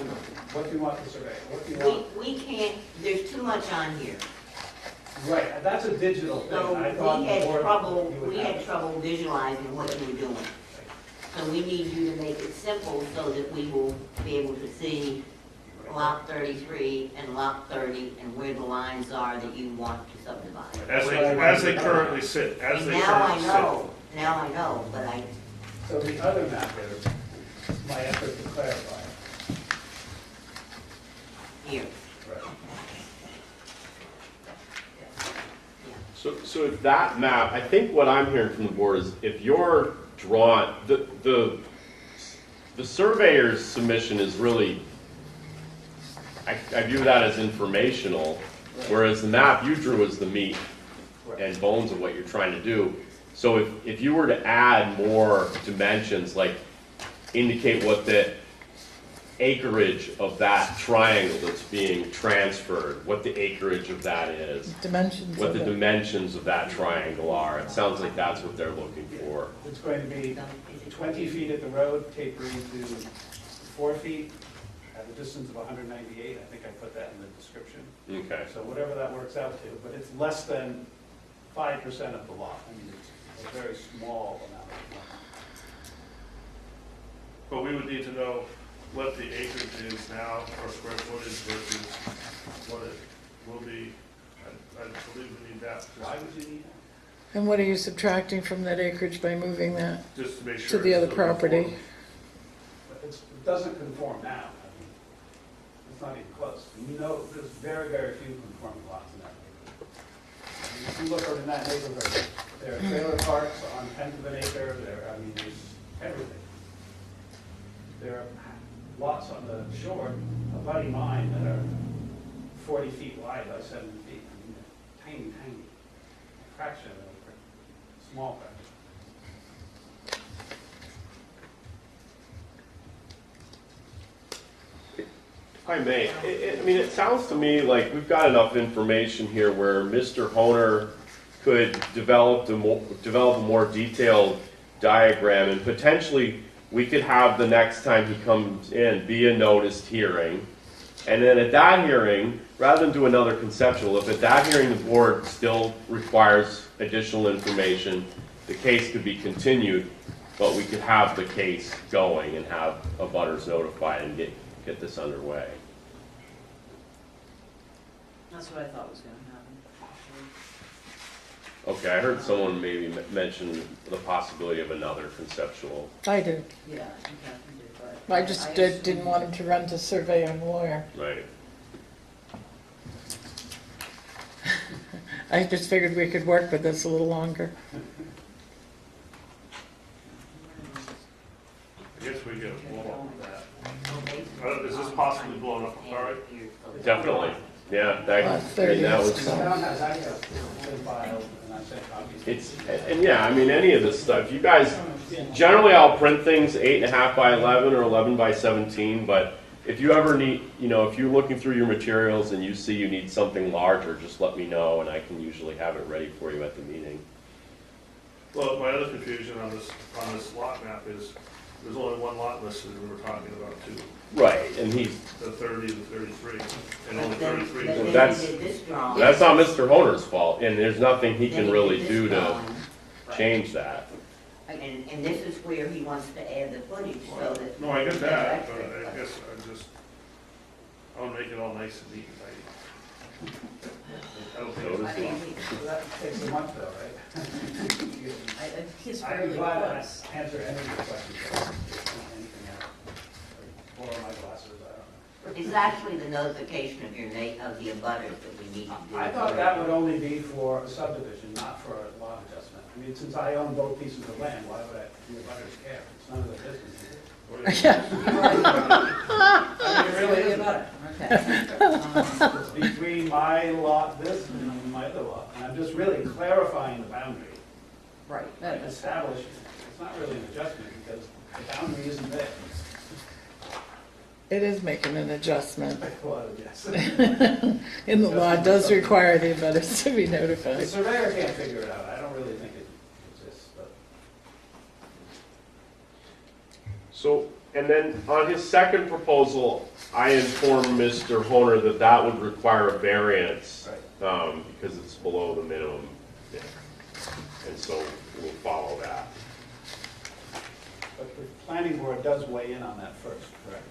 Speaker 9: what do you want the surveyor? What do you want?
Speaker 8: We can't, there's too much on here.
Speaker 9: Right, that's a digital thing.
Speaker 8: So
Speaker 9: I thought
Speaker 8: we
Speaker 9: the
Speaker 8: had
Speaker 9: board,
Speaker 8: trouble,
Speaker 9: you would
Speaker 8: we
Speaker 9: have.
Speaker 8: had trouble visualizing what you were doing. So we need you to make it simple so that we will be able to see lot 33 and lot 30 and where the lines are that you want to subdivide.
Speaker 5: As they currently sit, as
Speaker 8: And
Speaker 5: they
Speaker 8: now I
Speaker 5: currently sit.
Speaker 8: now I know, but I,
Speaker 9: So the other map is my effort to clarify.
Speaker 8: here.
Speaker 2: So if that map, I think what I'm hearing from the board is if you're drawn, the surveyor's submission is really, I view that as informational, whereas the map you drew is the meat and bones of what you're trying to do. So if you were to add more dimensions, like indicate what the acreage of that triangle that's being transferred, what the acreage of that is,
Speaker 6: Dimensions
Speaker 2: what
Speaker 6: of
Speaker 2: the
Speaker 6: it.
Speaker 2: dimensions of that triangle are. It sounds like that's what they're looking for.
Speaker 9: It's going to be 20 feet at the road, tapering to 4 feet at a distance of 198. I think I put that in the description.
Speaker 2: Okay.
Speaker 9: So whatever that works out to, but it's less than 5% of the lot. I mean, it's a very small amount of lot.
Speaker 5: But we would need to know what the acreage is now, or square footage versus what it will be. I believe we need that,
Speaker 9: Why would you need that?
Speaker 6: And what are you subtracting from that acreage by moving that
Speaker 5: just to make
Speaker 6: to
Speaker 5: sure.
Speaker 6: the
Speaker 5: it's
Speaker 6: other
Speaker 5: still
Speaker 6: property?
Speaker 5: conform.
Speaker 9: But it doesn't conform now. I mean, it's not even close. You know, there's very, very few conforming lots in that neighborhood. If you look in that neighborhood, there are trailer parks on 10th of an acre, I mean, there's everything. There are lots on the shore, abutting mine, that are 40 feet wide by 7 feet. I mean, tiny, tiny, a fraction of an acre, small fraction.
Speaker 2: If I may, I mean, it sounds to me like we've got enough information here where Mr. Honer could develop a more detailed diagram, and potentially we could have the next time he comes in be a noticed hearing. And then at that hearing, rather than do another conceptual, if at that hearing the board still requires additional information, the case could be continued, but we could have the case going and have abutters notified and get this underway.
Speaker 3: That's what I thought was gonna happen, actually.
Speaker 2: Okay, I heard someone maybe mention the possibility of another conceptual.
Speaker 6: I did.
Speaker 3: Yeah, I think Catherine did, but.
Speaker 6: I just didn't want him to run to surveyor and lawyer.
Speaker 2: Right.
Speaker 6: I just figured we could work with this a little longer.
Speaker 5: I guess we get blown up with that. Is this possibly blown up, all right?
Speaker 2: Definitely. Yeah, that, I
Speaker 6: 30
Speaker 2: mean, that
Speaker 6: is
Speaker 2: was.
Speaker 9: The town has access to it, been filed, and I sent copies.
Speaker 2: It's, and yeah, I mean, any of this stuff, you guys, generally I'll print things 8.5 by 11 or 11 by 17, but if you ever need, you know, if you're looking through your materials and you see you need something larger, just let me know and I can usually have it ready for you at the meeting.
Speaker 5: Well, my other confusion on this lot map is, there's only one lot listed, we were talking about two,
Speaker 2: Right, and he's,
Speaker 5: the 30 and 33, and only
Speaker 8: But then-
Speaker 5: 33.
Speaker 8: but then
Speaker 2: That's-
Speaker 8: he did this drawing.
Speaker 2: that's not Mr. Honer's fault, and there's nothing he
Speaker 8: Then
Speaker 2: can
Speaker 8: did
Speaker 2: really
Speaker 8: this
Speaker 2: do to
Speaker 8: drawing.
Speaker 2: change that.
Speaker 8: And this is where he wants to add the footage, so that.
Speaker 5: No, I get that, but I guess I want to make it all nice and neat and tidy. I don't think
Speaker 2: Notice
Speaker 5: it's
Speaker 2: it.
Speaker 9: So that takes a month though, right?
Speaker 3: I think it's
Speaker 9: I'd
Speaker 3: fairly
Speaker 9: be glad
Speaker 3: close.
Speaker 9: to answer any of your questions. Anything else? Or borrow my glasses, I don't know.
Speaker 8: It's actually the notification of of the abutters that we need to do.
Speaker 9: I thought that would only be for a subdivision, not for a lot adjustment. I mean, since I own both pieces of land, why would the abutters care? It's none of their business, is it? I mean, it really isn't.
Speaker 3: Okay.
Speaker 9: It's between my lot, this, and my other lot. And I'm just really clarifying the boundary.
Speaker 3: Right.
Speaker 9: Like establishing it. It's not really an adjustment because the boundary isn't there.
Speaker 6: It is making an adjustment.
Speaker 9: Well, yes.
Speaker 6: In the law, it does require the abutters to be
Speaker 9: The
Speaker 6: notified.
Speaker 9: surveyor can't figure it out. I don't really think it exists, but.
Speaker 2: So, and then on his second proposal, I informed Mr. Honer that that would require a variance, because it's below the minimum. Yeah. And so we'll follow that.
Speaker 9: But the planning board does weigh in on that first, correct?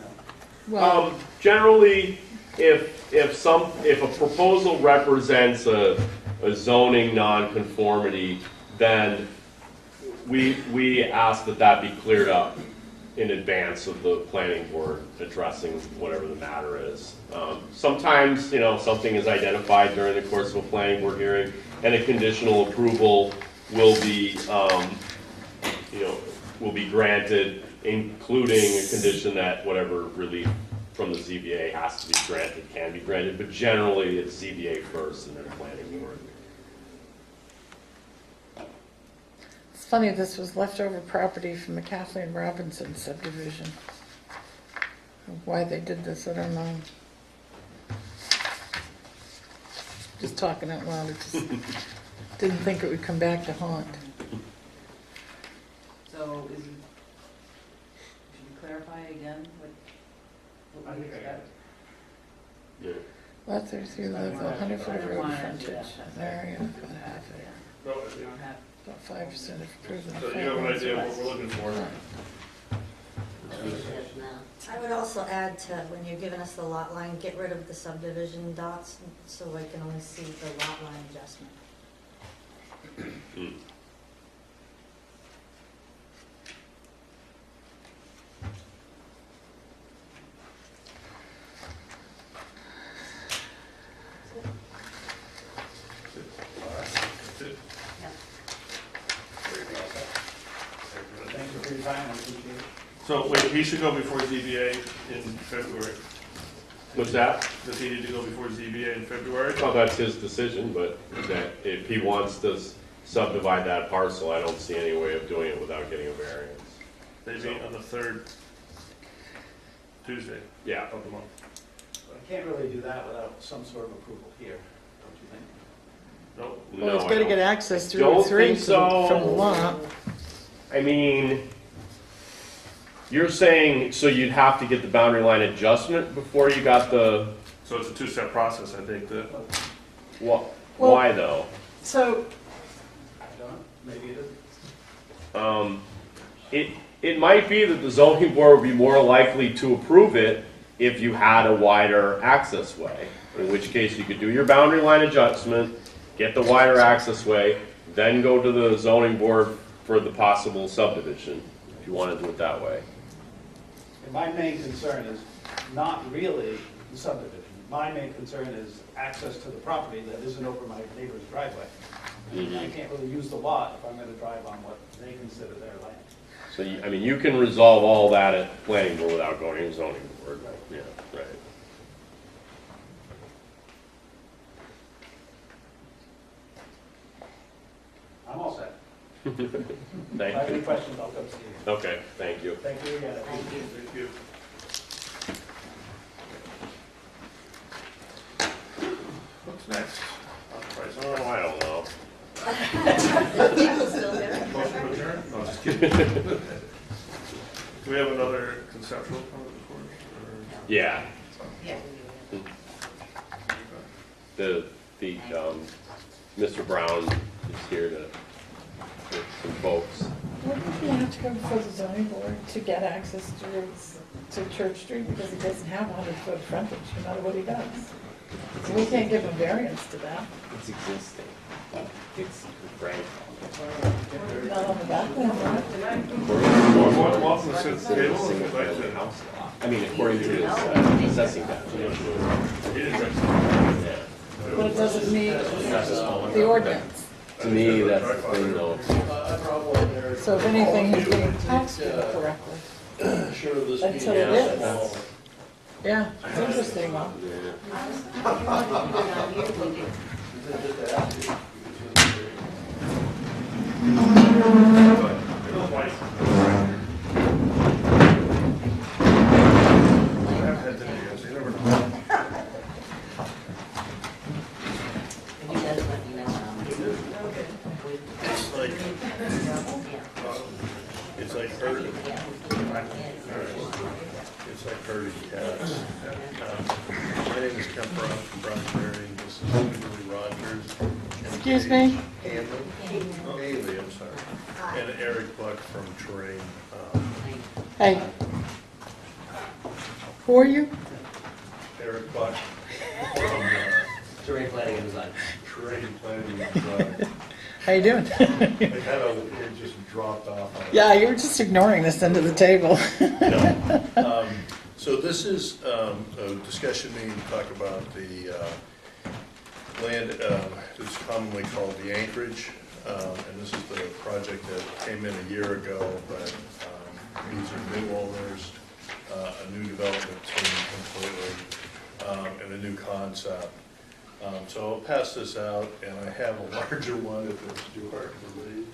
Speaker 9: No?
Speaker 6: Well,
Speaker 2: Generally, if a proposal represents a zoning nonconformity, then we ask that be cleared up in advance of the planning board addressing whatever the matter is. Sometimes, you know, something is identified during the course of a planning board hearing, and a conditional approval will be, will be granted, including a condition that whatever relief from the ZBA has to be granted can be granted, but generally it's ZBA first and then planning board.
Speaker 6: it's funny, this was leftover property from the Kathleen Robinson subdivision. Why they did this, I don't know. Just talking out loud, it just didn't think it would come back to haunt.
Speaker 3: So should we clarify again what we expect?
Speaker 2: Yeah.
Speaker 6: Lot 33, live 100 foot of road frontage, area, about half it.
Speaker 5: No,
Speaker 3: We don't have,
Speaker 6: About 5% of improvement.
Speaker 5: so you have an idea of what we're looking for.
Speaker 10: I would also add to, when you're giving us the lot line, get rid of the subdivision dots, so I can only see the lot line adjustment.
Speaker 5: it.
Speaker 8: Yep.
Speaker 9: Thank you for your time, I appreciate it.
Speaker 5: So, wait, he should go before ZBA in February.
Speaker 2: What's that?
Speaker 5: Does he need to go before ZBA in February?
Speaker 2: Well, that's his decision, but that if he wants to subdivide that parcel, I don't see any way of doing it without getting a variance.
Speaker 5: They meet on the third Tuesday
Speaker 2: Yeah.
Speaker 5: of the month.
Speaker 9: I can't really do that without some sort of approval here, don't you think?
Speaker 5: Nope.
Speaker 6: Well, it's
Speaker 2: No, I
Speaker 6: got to
Speaker 2: don't.
Speaker 6: get access through
Speaker 2: Don't
Speaker 6: Route 3
Speaker 2: think so.
Speaker 6: from the lot.
Speaker 2: I mean, you're saying, so you'd have to get the boundary line adjustment before you got the,
Speaker 5: So it's a two-step process, I think, that,
Speaker 6: Well-
Speaker 2: why though?
Speaker 6: So,
Speaker 9: I don't know, maybe it is.
Speaker 2: It might be that the zoning board would be more likely to approve it if you had a wider access way. In which case you could do your boundary line adjustment, get the wider access way, then go to the zoning board for the possible subdivision, if you want to do it that way.
Speaker 9: And my main concern is not really the subdivision. My main concern is access to the property that isn't over my neighbor's driveway. I can't really use the lot if I'm gonna drive on what they consider their land.
Speaker 2: So, I mean, you can resolve all that at planning board without going to zoning board. Yeah, right.
Speaker 9: I'm all set. If I have
Speaker 2: Thank
Speaker 9: any
Speaker 2: you.
Speaker 9: questions, I'll come see you.
Speaker 2: Okay, thank you.
Speaker 9: Thank you again.
Speaker 8: Thank you.
Speaker 5: thank you. What's next?
Speaker 2: Oh, I don't know.
Speaker 5: Motion to adjourn? No, just kidding. Do we have another conceptual comment before?
Speaker 2: Yeah,
Speaker 8: Yeah.
Speaker 2: the, Mr. Brown is here to, with some folks.
Speaker 6: wouldn't he have to go before the zoning board to get access to Church Street? Because he doesn't have 100-foot frontage, no matter what he does. So we can't give him variance to that.
Speaker 2: It's existing. It's great.
Speaker 6: Not on the back end, right?
Speaker 5: What Lawson said,
Speaker 2: Single family house. I mean, according to his assessing map. Yeah.
Speaker 6: But it doesn't meet the ordinance.
Speaker 2: To me, that's the thing though.
Speaker 6: So if anything, he's being taxed correctly. Until it is. Yeah, it's interesting, though.
Speaker 8: If you guys let me know.
Speaker 11: It's like herding, it's like herding cats. My name is Kemp Brown from Brownsbury, and this is Kimberly Rogers. and
Speaker 6: Excuse me?
Speaker 11: Haley, I'm sorry. And Eric Buck from Terrain.
Speaker 6: Hey. Who are you?
Speaker 11: Eric Buck from
Speaker 12: Terrain planning and design.
Speaker 11: Terrain Planning and Design.
Speaker 6: How you doing?
Speaker 11: It just dropped off. on-
Speaker 6: Yeah, you were just ignoring this end of the table.
Speaker 11: No. So this is a discussion meeting to talk about the land that's commonly called the Anchorage. And this is the project that came in a year ago, but these are new owners, a new development team completely, and a new concept. So I'll pass this out, and I have a larger one if it's too hard to read.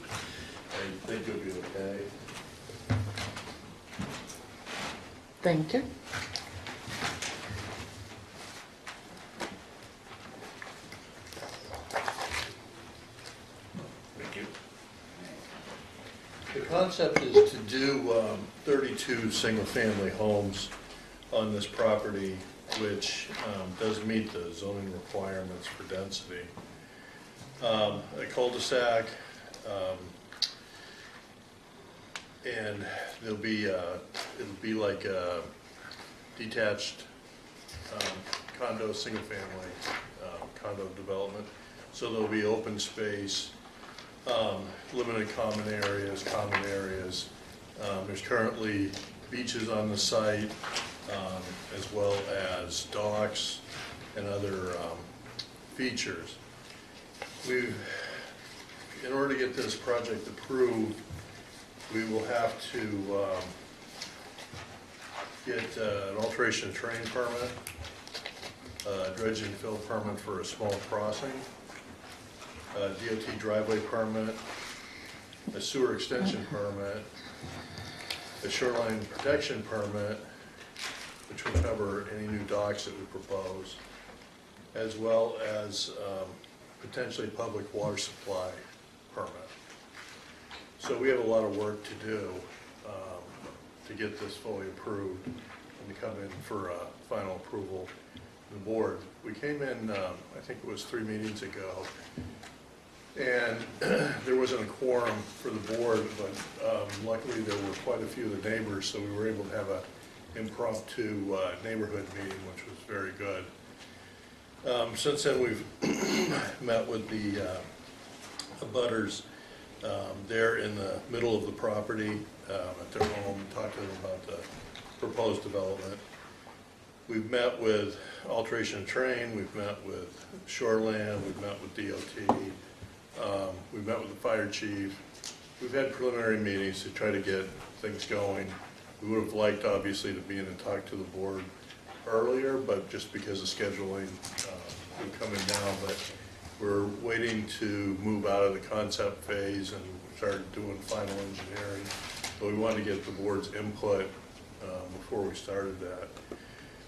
Speaker 11: I think it'll be okay.
Speaker 6: Thank you.
Speaker 11: Thank you. The concept is to do 32 single-family homes on this property, which does meet the zoning requirements for density. A cul-de-sac, and there'll be, it'll be like a detached condo, single-family condo development. So there'll be open space, limited common areas. There's currently beaches on the site, as well as docks and other features. We've in order to get this project approved, we will have to get an alteration of terrain permit, dredge and fill permit for a small crossing, a DOT driveway permit, a sewer extension permit, a shoreline protection permit, which will cover any new docks that we propose, as well as potentially public water supply permit. So we have a lot of work to do to get this fully approved and to come in for final approval of the board. We came in, I think it was 3 meetings ago, and there wasn't a quorum for the board, but luckily there were quite a few of the neighbors, so we were able to have an impromptu neighborhood meeting, which was very good. Since then, we've met with the abutters. They're in the middle of the property at their home, talked to them about the proposed development. We've met with alteration of terrain, we've met with shoreland, we've met with DOT, we've met with the fire chief. We've had preliminary meetings to try to get things going. We would have liked, obviously, to be in and talk to the board earlier, but just because of scheduling, we're coming down. But we're waiting to move out of the concept phase and start doing final engineering. So we wanted to get the board's input before we started that.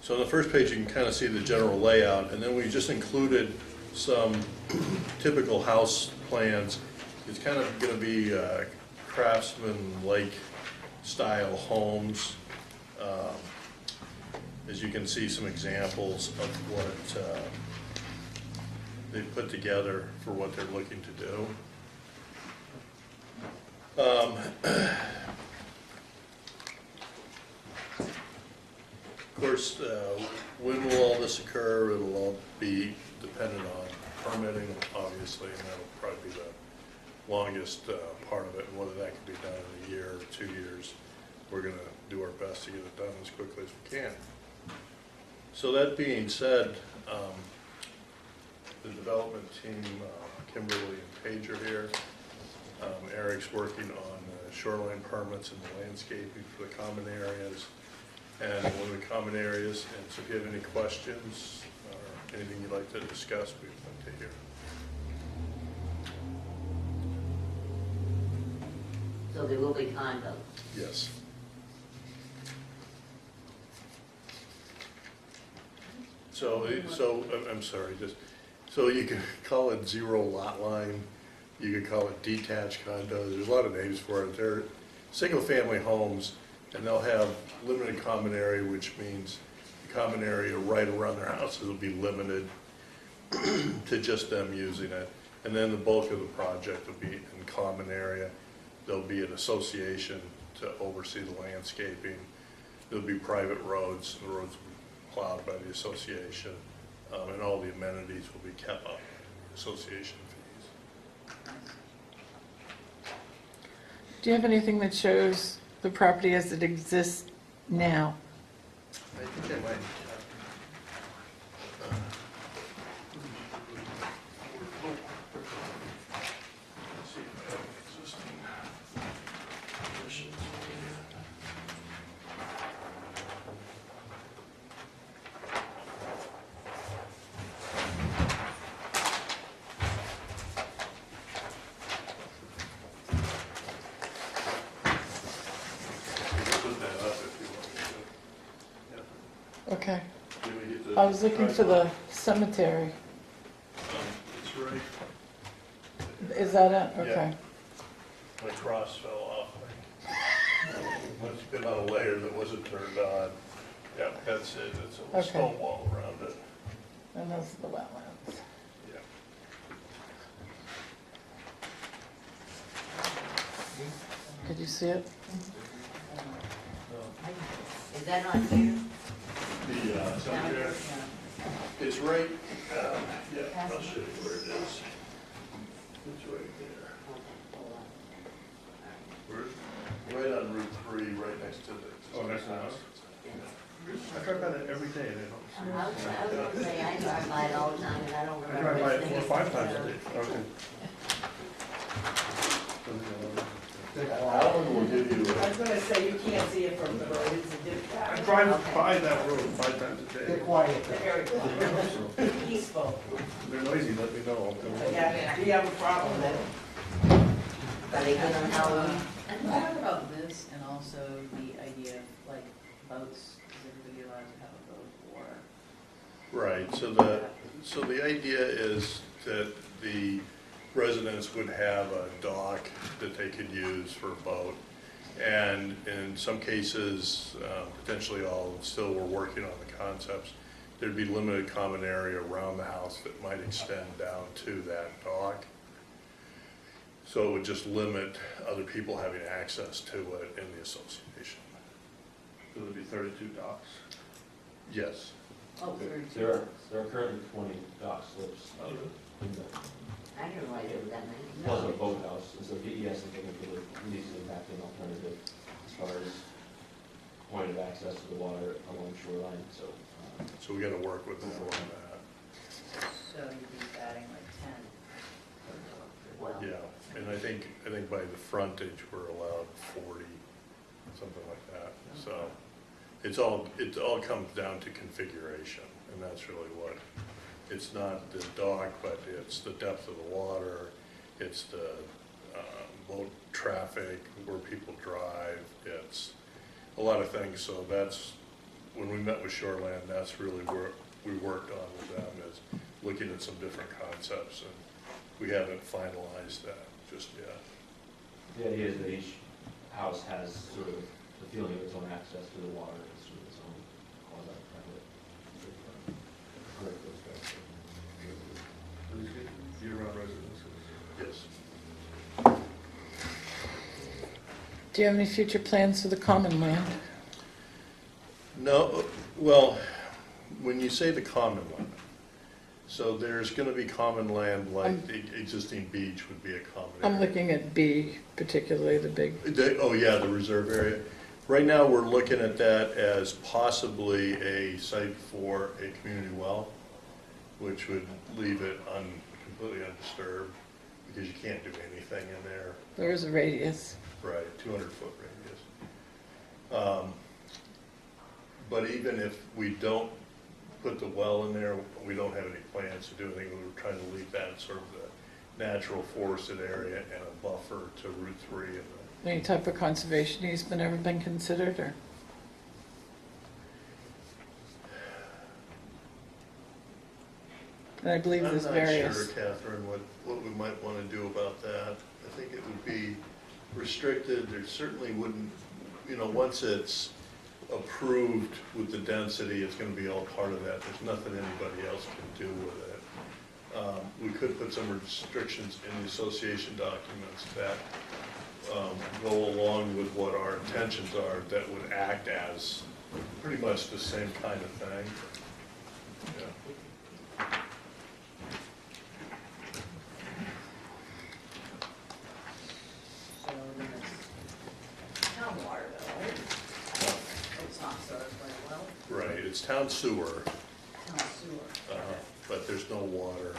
Speaker 11: So on the first page, you can kind of see the general layout, and then we just included some typical house plans. It's kind of going to be craftsman-like style homes. As you can see, some examples of what they put together for what they're looking to do. Of course, when will all this occur? It'll all be dependent on permitting, obviously, and that'll probably be the longest part of it. And whether that can be done in a year or 2 years, we're going to do our best to get it done as quickly as we can. So that being said, the development team, Kimberly and Paige are here. Eric's working on the shoreline permits and the landscaping for the common areas and one of the common areas. And so if you have any questions or anything you'd like to discuss, we'd like to hear.
Speaker 8: So there will be condos.
Speaker 11: Yes. So I'm sorry, so you can call it zero lot line, you could call it detached condos, there's a lot of names for it. They're single-family homes, and they'll have limited common area, which means the common area right around their houses will be limited to just them using it. And then the bulk of the project will be in common area. There'll be an association to oversee the landscaping. There'll be private roads, the roads will be plowed by the association, and all the amenities will be kept up, association fees.
Speaker 6: Do you have anything that shows the property as it exists now?
Speaker 11: I think I might. Let's see if I have existing conditions. Put that up if you want me to.
Speaker 6: Okay.
Speaker 11: Can we get the
Speaker 6: I was looking for the cemetery.
Speaker 11: It's right.
Speaker 6: Is that it?
Speaker 11: Yeah.
Speaker 6: Okay.
Speaker 11: My cross fell off. Must have been on a layer that wasn't turned on. Yeah, that's it. It's a
Speaker 6: Okay.
Speaker 11: stone wall around it.
Speaker 6: And those are the wetlands.
Speaker 11: Yeah.
Speaker 6: Could you see it?
Speaker 8: Is that on here?
Speaker 11: The cemetery, it's right, yeah, I'll show you where it is. It's right there. We're right on Route 3, right next to the.
Speaker 5: Oh, next to the house? I drive by that every day, and
Speaker 8: I was gonna say, I drive by it all the time, and I don't
Speaker 5: I
Speaker 8: remember.
Speaker 5: drive by it
Speaker 8: this
Speaker 5: 4 or
Speaker 8: thing.
Speaker 5: 5 times a day. Okay.
Speaker 3: say, you can't see it from the road, it's a different.
Speaker 5: I drive by that road 5 times a day.
Speaker 3: They're quiet, they're very quiet, peaceful.
Speaker 5: They're noisy, let me know.
Speaker 3: Yeah, we have a problem then.
Speaker 8: Are they good on Halloween?
Speaker 3: What about this and also the idea of like boats, is everybody allowed to have a boat or?
Speaker 11: Right, so the idea is that the residents would have a dock that they could use for a boat. And in some cases, potentially all, still we're working on the concepts, there'd be limited common area around the house that might extend down to that dock. So it would just limit other people having access to it in the association.
Speaker 5: So there'd be 32 docks.
Speaker 11: Yes.
Speaker 3: Oh,
Speaker 12: There are currently 20 dock slips. In the,
Speaker 8: I didn't realize there was that many.
Speaker 12: plus a boathouse, and so DES is looking for the least impacting alternative as far as point of access to the water along the shoreline, so.
Speaker 11: So we got to work with them on that.
Speaker 3: So you'd be adding like 10.
Speaker 8: Well,
Speaker 11: Yeah, and I think by the frontage, we're allowed 40, something like that. So it all comes down to configuration, and that's really what, it's not the dock, but it's the depth of the water, it's the boat traffic, where people drive, it's a lot of things. So that's, when we met with Shoreland, that's really where we worked on with them, is looking at some different concepts, and we haven't finalized that just yet.
Speaker 12: The idea is that each house has sort of the feeling of its own access to the water, it's sort of its own quasi-private.
Speaker 5: Year-round residences.
Speaker 11: Yes.
Speaker 6: Do you have any future plans for the common land?
Speaker 11: No, well, when you say the common land, so there's going to be common land, like the existing beach would be a common area.
Speaker 6: I'm looking at B, particularly the big,
Speaker 11: Oh, yeah, the reserve area. Right now, we're looking at that as possibly a site for a community well, which would leave it completely undisturbed, because you can't do anything in there.
Speaker 6: there is a radius.
Speaker 11: Right, 200-foot radius. But even if we don't put the well in there, we don't have any plans to do anything. We were trying to leave that sort of the natural forested area and a buffer to Route 3 and
Speaker 6: Any type of conservation easement ever been considered, or? And I believe there's various.
Speaker 11: I'm not sure, Catherine, what we might want to do about that. I think it would be restricted. There certainly wouldn't, once it's approved with the density, it's going to be all part of that. There's nothing anybody else can do with it. We could put some restrictions in the association documents that go along with what our intentions are, that would act as pretty much the same kind of thing. Yeah.
Speaker 3: So then it's town water though, right? It's not served very well,
Speaker 11: Right, it's town sewer,
Speaker 3: town sewer.
Speaker 11: but there's no water.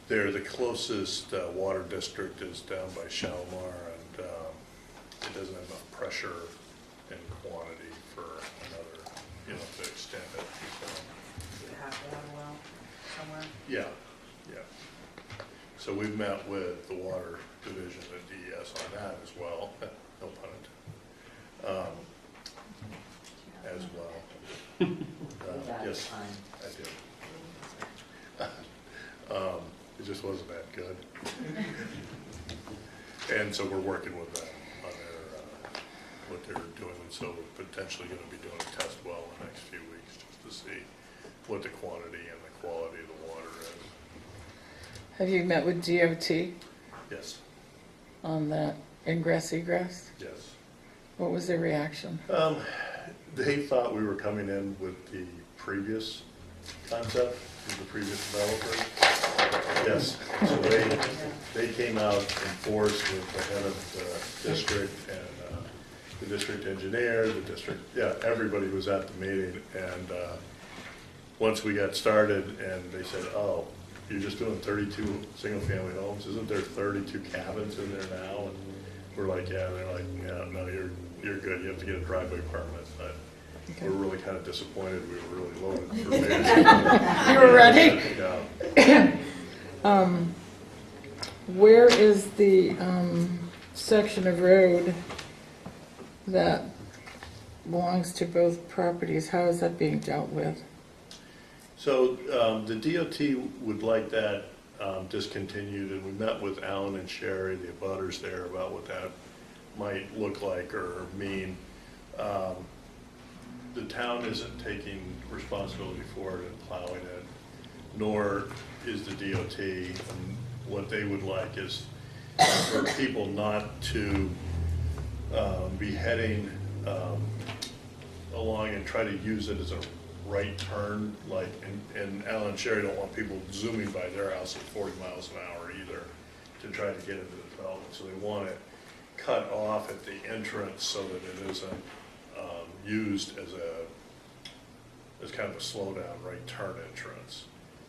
Speaker 11: There, the closest water district is down by Shalimar, and it doesn't have enough pressure and quantity for another, to extend it.
Speaker 3: Do you have to have a well somewhere?
Speaker 11: Yeah, yeah. So we've met with the water division at DES on that as well, no pun intended, as well. Yes,
Speaker 8: fine.
Speaker 11: I do. It just wasn't that good. And so we're working with them on what they're doing, and so we're potentially going to be doing a test well in the next few weeks just to see what the quantity and the quality of the water is.
Speaker 6: Have you met with DOT
Speaker 11: Yes,
Speaker 6: on that ingress egress?
Speaker 11: yes.
Speaker 6: What was their reaction?
Speaker 11: They thought we were coming in with the previous concept, with the previous developer. Yes, so they came out in force with the head of the district and the district engineer, everybody was at the meeting. And once we got started and they said, oh, you're just doing 32 single-family homes, isn't there 32 cabins in there now? And we're like, yeah, they're like, yeah, no, you're good, you have to get a driveway permit, but
Speaker 6: Okay.
Speaker 11: we're really kind of disappointed, we were really loaded for bids.
Speaker 6: You were ready?
Speaker 11: Yeah.
Speaker 6: Where is the section of road that belongs to both properties? How is that being dealt with?
Speaker 11: So the DOT would like that discontinued, and we met with Alan and Sherry, the abutters there, about what that might look like or mean. The town isn't taking responsibility for it and plowing it, nor is the DOT. And what they would like is for people not to be heading along and try to use it as a right turn, like, and Alan and Sherry don't want people zooming by their house at 40 miles an hour either to try to get into the development. So they want it cut off at the entrance so that it isn't used as kind of a slow down right turn entrance.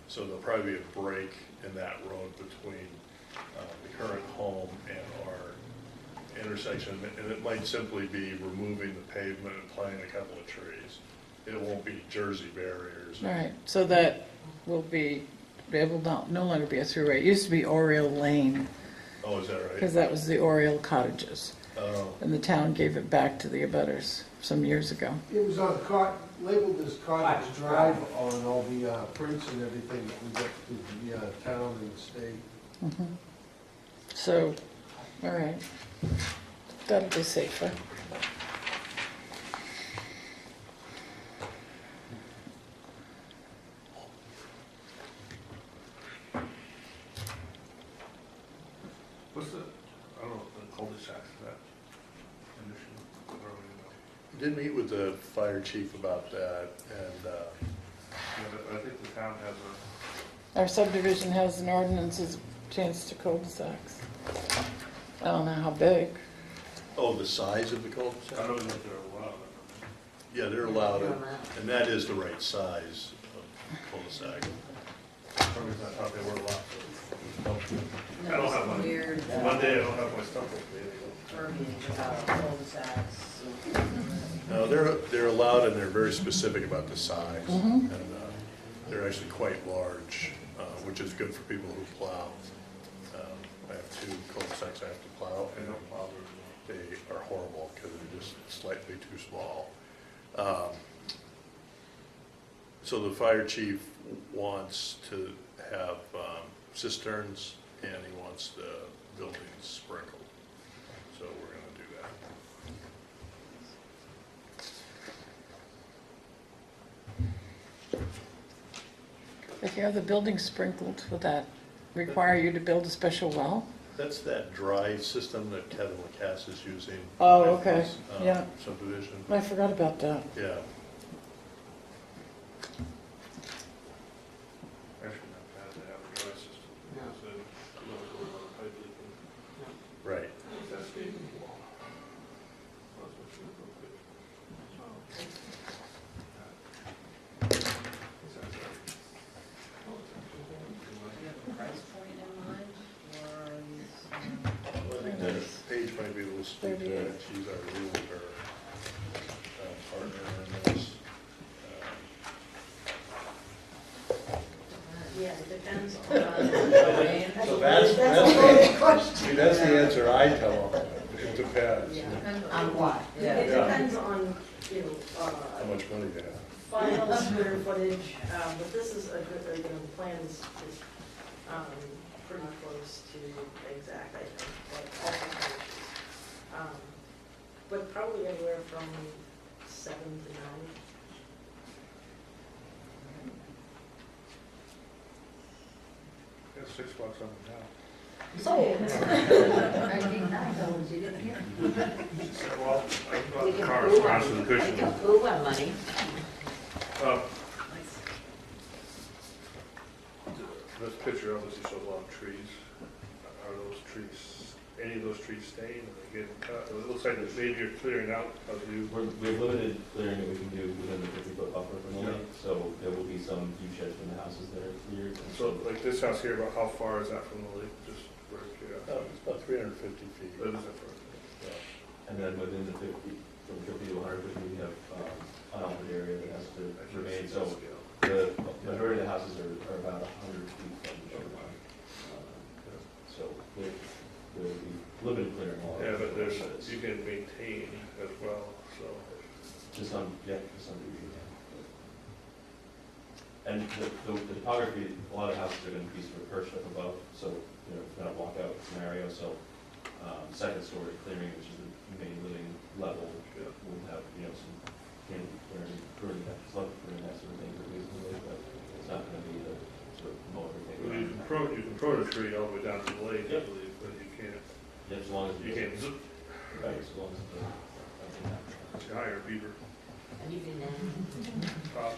Speaker 11: So there'll probably be a break in that road between the current home and our intersection, and it might simply be removing the pavement and planting a couple of trees. It won't be Jersey barriers.
Speaker 6: All right, so that will be, it will no longer be a throughway. It used to be Oriole Lane,
Speaker 11: Oh, is that right?
Speaker 6: because that was the Oriole cottages.
Speaker 11: Oh,
Speaker 6: And the town gave it back to the abutters some years ago.
Speaker 13: It was on labeled as Cottage Drive on all the prints and everything that we got to the town and the state.
Speaker 6: Mhm. So, all right, that'll be safer.
Speaker 5: What's the, I don't know, the cul-de-sacs of that condition? I don't really know.
Speaker 11: did meet with the fire chief about that, and
Speaker 5: Yeah, but I think the town has a,
Speaker 6: Our subdivision has an ordinance as chance to cul-de-sacs. I don't know how big.
Speaker 11: oh, the size of the
Speaker 5: I
Speaker 11: cul-de-sac?
Speaker 5: don't know if they're allowed.
Speaker 11: Yeah, they're allowed,
Speaker 8: They're
Speaker 11: it,
Speaker 8: allowed.
Speaker 11: and that is the right size of cul-de-sac.
Speaker 5: For some reason I thought they were allowed. I don't have my,
Speaker 3: Weird
Speaker 5: one day I don't have my stuff with me.
Speaker 3: verbiage about cul-de-sacs.
Speaker 11: No, they're allowed, and they're very specific about the size.
Speaker 6: Mhm.
Speaker 11: And they're actually quite large, which is good for people who plow. I have 2 cul-de-sacs I have to plow, and they are horrible because they're just slightly too small. So the fire chief wants to have cisterns, and he wants the buildings sprinkled. So we're gonna do that.
Speaker 6: If you have the building sprinkled, would that require you to build a special well?
Speaker 11: That's that dry system that Kevin Lacasse is using.
Speaker 6: Oh,
Speaker 11: in
Speaker 6: okay.
Speaker 11: his,
Speaker 6: Yeah.
Speaker 11: Subdivision,
Speaker 6: I forgot about that.
Speaker 11: yeah.
Speaker 5: Actually, not bad to have a dry system.
Speaker 8: No.
Speaker 5: Because then you don't go about a pipe leaking.
Speaker 11: Right.
Speaker 5: That's the wall. That's what you look at.
Speaker 3: Do you have a price point in mind, or are these,
Speaker 11: Well, I think that page might be a little steep there.
Speaker 6: 38.
Speaker 11: She's our realtor, partner in this.
Speaker 3: yeah, it depends on.
Speaker 11: So that's the answer I tell them. It depends.
Speaker 8: On what?
Speaker 3: Yeah, it
Speaker 11: Yeah.
Speaker 3: depends on, you know,
Speaker 11: How much money they have.
Speaker 3: final square footage, but this is a good, you know, the plan is pretty close to exact, I think, like all the finishes. But probably anywhere from 7 to 9.
Speaker 5: That's $6 on the now.
Speaker 3: Sold.
Speaker 5: Well, I've got
Speaker 8: We
Speaker 5: the
Speaker 8: can
Speaker 5: correspondence with the
Speaker 8: We
Speaker 5: cushion.
Speaker 8: can prove our money.
Speaker 5: This picture obviously shows a lot of trees. Are those trees, any of those trees staying, are they getting cut? It looks like that maybe you're clearing out of you.
Speaker 12: We have limited clearing that we can do within the 50-foot buffer from the lake, so there will be some view sheds from the houses that are cleared. and
Speaker 5: So like this house here, about how far is that from the lake? Just for curiosity.
Speaker 11: It's about 350 feet.
Speaker 5: What is it for?
Speaker 12: And then within the 50, from 50 to 150, we have unaltered area that has to remain. So the majority of the houses are about 100 feet from the shoreline. So there will be limited clearing all.
Speaker 5: Yeah, but there's, you can maintain as well, so.
Speaker 12: To some degree, yeah. And the topography, a lot of houses are going to be sort of perched up above, so, kind of walkout scenario, so second story clearing, which is the main living level, will have, some canopy clearing, pruning that, slug pruning, that sort of thing, but it's not going to be the sort of mow everything.
Speaker 5: Well, you can prune a tree all the way down to the lake, I believe, but you can't.
Speaker 12: Yeah, as long as
Speaker 5: You can't zip.
Speaker 12: right, as long as
Speaker 5: You hire a beaver.
Speaker 8: Have you been there?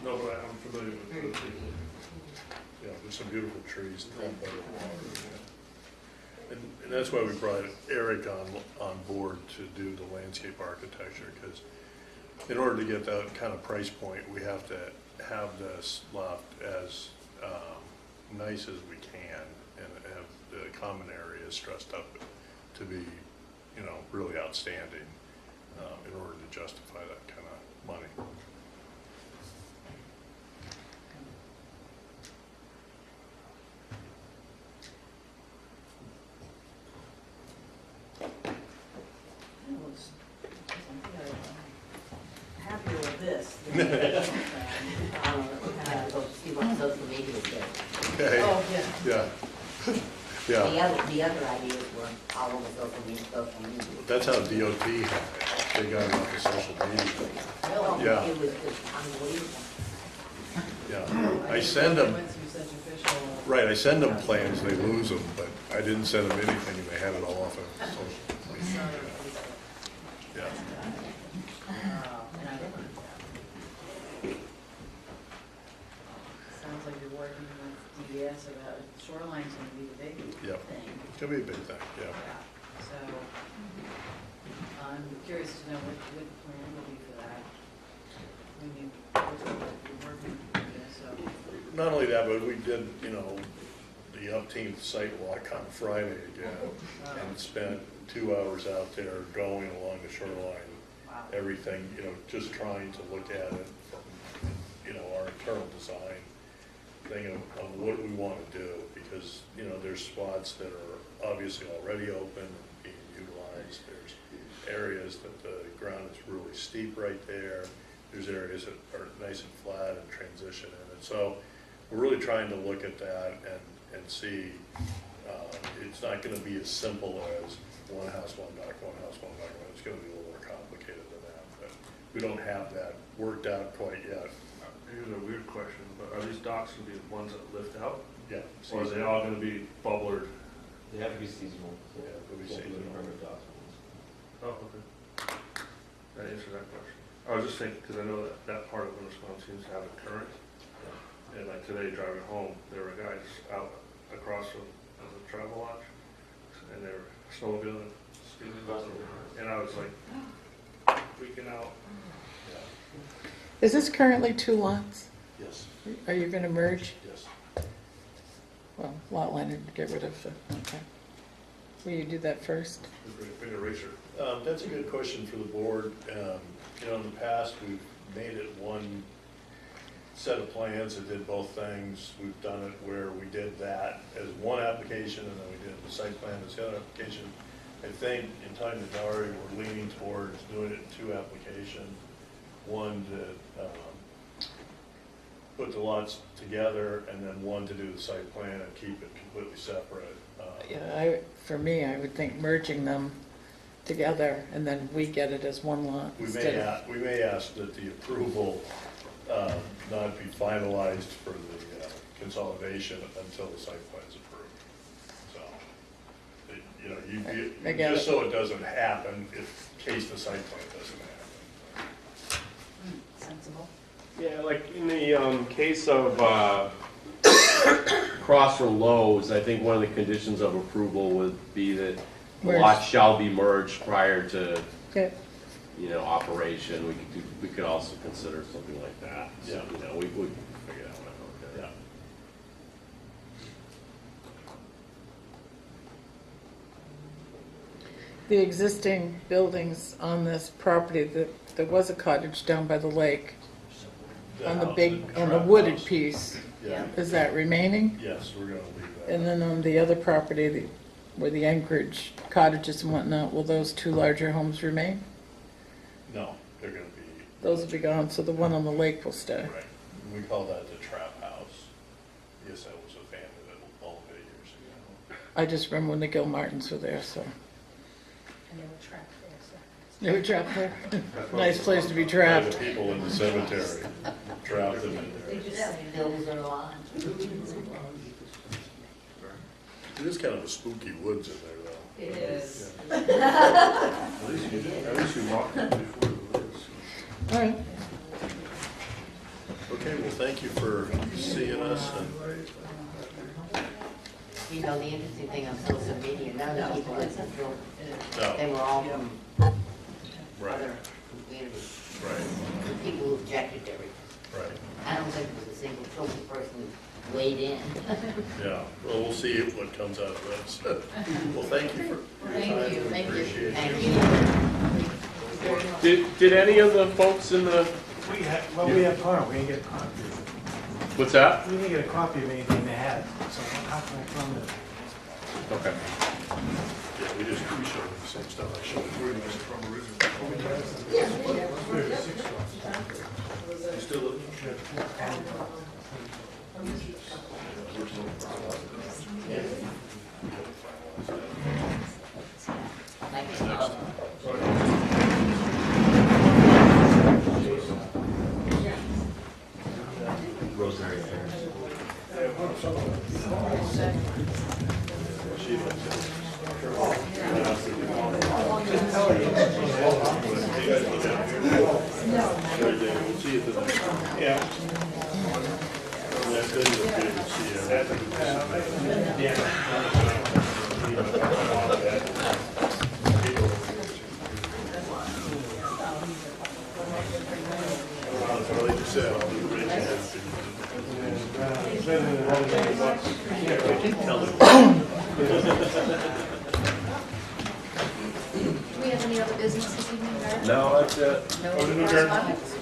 Speaker 5: No, but I'm familiar with the people.
Speaker 11: Yeah, there's some beautiful trees down by the water. And that's why we brought Eric on board to do the landscape architecture, because in order to get that kind of price point, we have to have this loft as nice as we can and have the common areas stressed up to be, really outstanding in order to justify that kind of money.
Speaker 3: Happier with this.
Speaker 8: See what social media says.
Speaker 11: Okay.
Speaker 3: Oh, yeah.
Speaker 11: Yeah. Yeah.
Speaker 8: The other ideas were all over social media.
Speaker 11: That's how DOT had it. They got it off of social media. Yeah.
Speaker 8: It was just unbelievable.
Speaker 11: Yeah. I send them,
Speaker 3: Went through such official.
Speaker 11: right, I send them plans, they lose them, but I didn't send them anything and they had it all off of social media. Yeah.
Speaker 3: Sounds like you're working with DES about, shoreline's gonna be the big
Speaker 11: Yep.
Speaker 3: thing.
Speaker 11: It's gonna be a big thing, yeah.
Speaker 3: So, I'm curious to know what the plan will be for that. When you're working, so.
Speaker 11: Not only that, but we did, the umpteenth site walk on Friday again and spent 2 hours out there going along the shoreline,
Speaker 3: Wow.
Speaker 11: everything, just trying to look at it from, our internal design thing of what we want to do, because, there's spots that are obviously already open and being utilized. There's areas that the ground is really steep right there. There's areas that are nice and flat and transition in it. So we're really trying to look at that and see, it's not going to be as simple as one house, one dock, one house, one dock. It's going to be a little more complicated than that, but we don't have that worked out quite yet.
Speaker 5: Here's a weird question, but are these docks going to be the ones that lift out?
Speaker 11: Yeah.
Speaker 5: Or are they all going to be bubblered?
Speaker 12: They have to be seasonal. So
Speaker 11: Yeah, it'll be
Speaker 12: won't
Speaker 11: seasonal.
Speaker 12: living permit docks.
Speaker 5: Oh, okay. That answered that question. I was just thinking, because I know that part of Winnisquam seems to have a current. And like today, driving home, there were guys out across from the travel lodge, and they were snowmobiling, speeding across the river. And I was like, freaking out.
Speaker 6: Is this currently 2 lots?
Speaker 11: Yes,
Speaker 6: Are you going to merge?
Speaker 11: yes.
Speaker 6: Well, lot line and get rid of the, okay. Will you do that first?
Speaker 5: Big eraser.
Speaker 11: That's a good question for the board. In the past, we've made it one set of plans that did both things. We've done it where we did that as one application, and then we did the site plan as the other application. I think in time to Dari, we're leaning towards doing it in 2 applications. One to put the lots together, and then one to do the site plan and keep it completely separate.
Speaker 6: Yeah, for me, I would think merging them together and then we get it as one lot
Speaker 11: We
Speaker 6: instead
Speaker 11: may,
Speaker 6: of.
Speaker 11: we may ask that the approval not be finalized for the consolidation until the site plan's approved. So,
Speaker 6: I get
Speaker 11: just
Speaker 6: it.
Speaker 11: so it doesn't happen in case the site plan doesn't happen.
Speaker 3: Sensible.
Speaker 2: Yeah, like in the case of across from Lowe's, I think one of the conditions of approval would be that the
Speaker 6: Merged.
Speaker 2: lots shall be merged prior to,
Speaker 6: Okay.
Speaker 2: operation. We could also consider something like that. So,
Speaker 11: Yeah.
Speaker 2: we would figure that one out.
Speaker 11: Yeah.
Speaker 6: the existing buildings on this property, there was a cottage down by the lake, on the wooded
Speaker 11: house.
Speaker 6: piece.
Speaker 11: Yeah,
Speaker 6: Is that remaining?
Speaker 11: yes, we're gonna leave that.
Speaker 6: And then on the other property, where the Anchorage cottages and whatnot, will those two larger homes remain?
Speaker 11: No, they're gonna be,
Speaker 6: Those will be gone, so the one on the lake will stay.
Speaker 11: right, we call that the trap house. Yes, that was a family that owned it years ago.
Speaker 6: I just remember when the Gilmartins were there, so.
Speaker 1: And they were trapped there, so.
Speaker 6: They were trapped there. Nice place to be
Speaker 11: By
Speaker 6: trapped.
Speaker 11: the people in the cemetery, trapped them in there.
Speaker 8: Those are on.
Speaker 11: It is kind of a spooky woods in there, though.
Speaker 3: It is.
Speaker 5: At least you walked it before the woods.
Speaker 6: All right.
Speaker 11: Okay, well, thank you for seeing us, and
Speaker 8: You know, the interesting thing on social media, none of the people that control, they
Speaker 11: no,
Speaker 8: were all from
Speaker 11: right,
Speaker 8: other communities,
Speaker 11: right,
Speaker 8: the people who objected to everything.
Speaker 11: right,
Speaker 8: I don't think there was a single Tilton person who weighed in.
Speaker 11: yeah. Well, we'll see what comes out of this. Well, thank you for your time, we appreciate it.
Speaker 8: Thank you.
Speaker 2: Did any of the folks in the,
Speaker 14: We have caught we didn't get a copy.
Speaker 2: what's that?
Speaker 14: We didn't get a copy of anything they had, so how can I find it?
Speaker 2: Okay.
Speaker 11: Yeah, we showed the same stuff I showed you. From original. You still live?
Speaker 12: Rosemary
Speaker 11: We'll see you tonight.
Speaker 5: Yeah.
Speaker 11: That's good, you'll be able to see like you said, I'll be rich and happy.
Speaker 1: Do we have any other business this evening, Barry?
Speaker 11: No, that's it.
Speaker 1: No correspondence?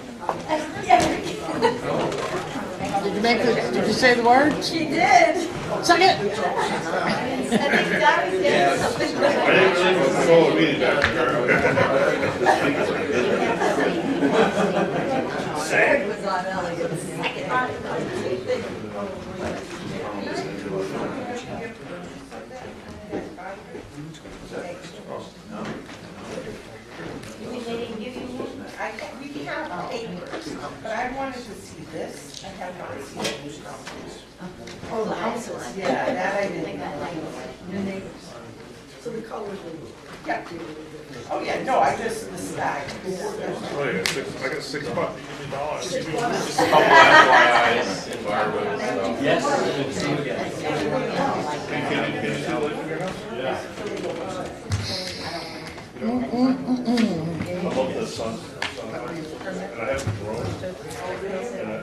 Speaker 6: Did you say the word?
Speaker 10: She did.
Speaker 6: Second.
Speaker 10: I think Doug did something.
Speaker 5: I didn't really control the meeting back
Speaker 10: Eric was on Elliot's second.
Speaker 15: They didn't give you one? We have papers, but I wanted to see this. I have not seen it.
Speaker 8: Oh, the houses.
Speaker 15: Yeah, that I didn't.
Speaker 10: Your neighbors. So the colors will.
Speaker 15: Yeah. Oh, yeah, no, I just, the stack.
Speaker 5: Oh, yeah, I got $6. You give me $1.
Speaker 2: Just a couple FYIs, environmental stuff.
Speaker 5: Can you see the light from your house?
Speaker 11: Yeah.
Speaker 5: I love the sun. And I have the drone. And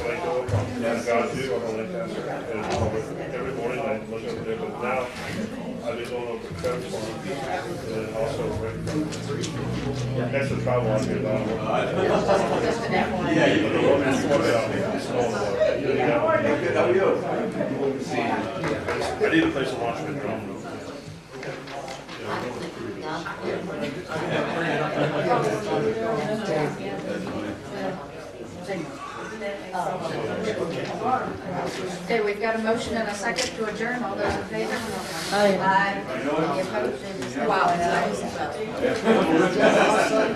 Speaker 5: when I go up on God's view, I'm on Lancaster. And every morning I look over there, but now I've been going over to French Farm. And also, that's the travel on here about. Yeah, you know, the road is How are you? I need a place to launch my drone.
Speaker 1: Okay, we've got a motion and a second to adjourn. All those in favor?
Speaker 6: Aye.
Speaker 1: Any opposed? Wow.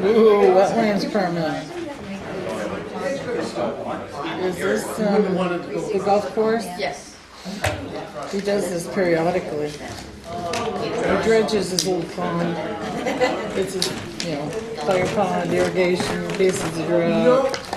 Speaker 6: Ooh, wetlands permit. Is this, the golf course?
Speaker 1: Yes.
Speaker 6: He does this periodically. He dredges his little pond. It's his, fire pond, irrigation, bases of drought.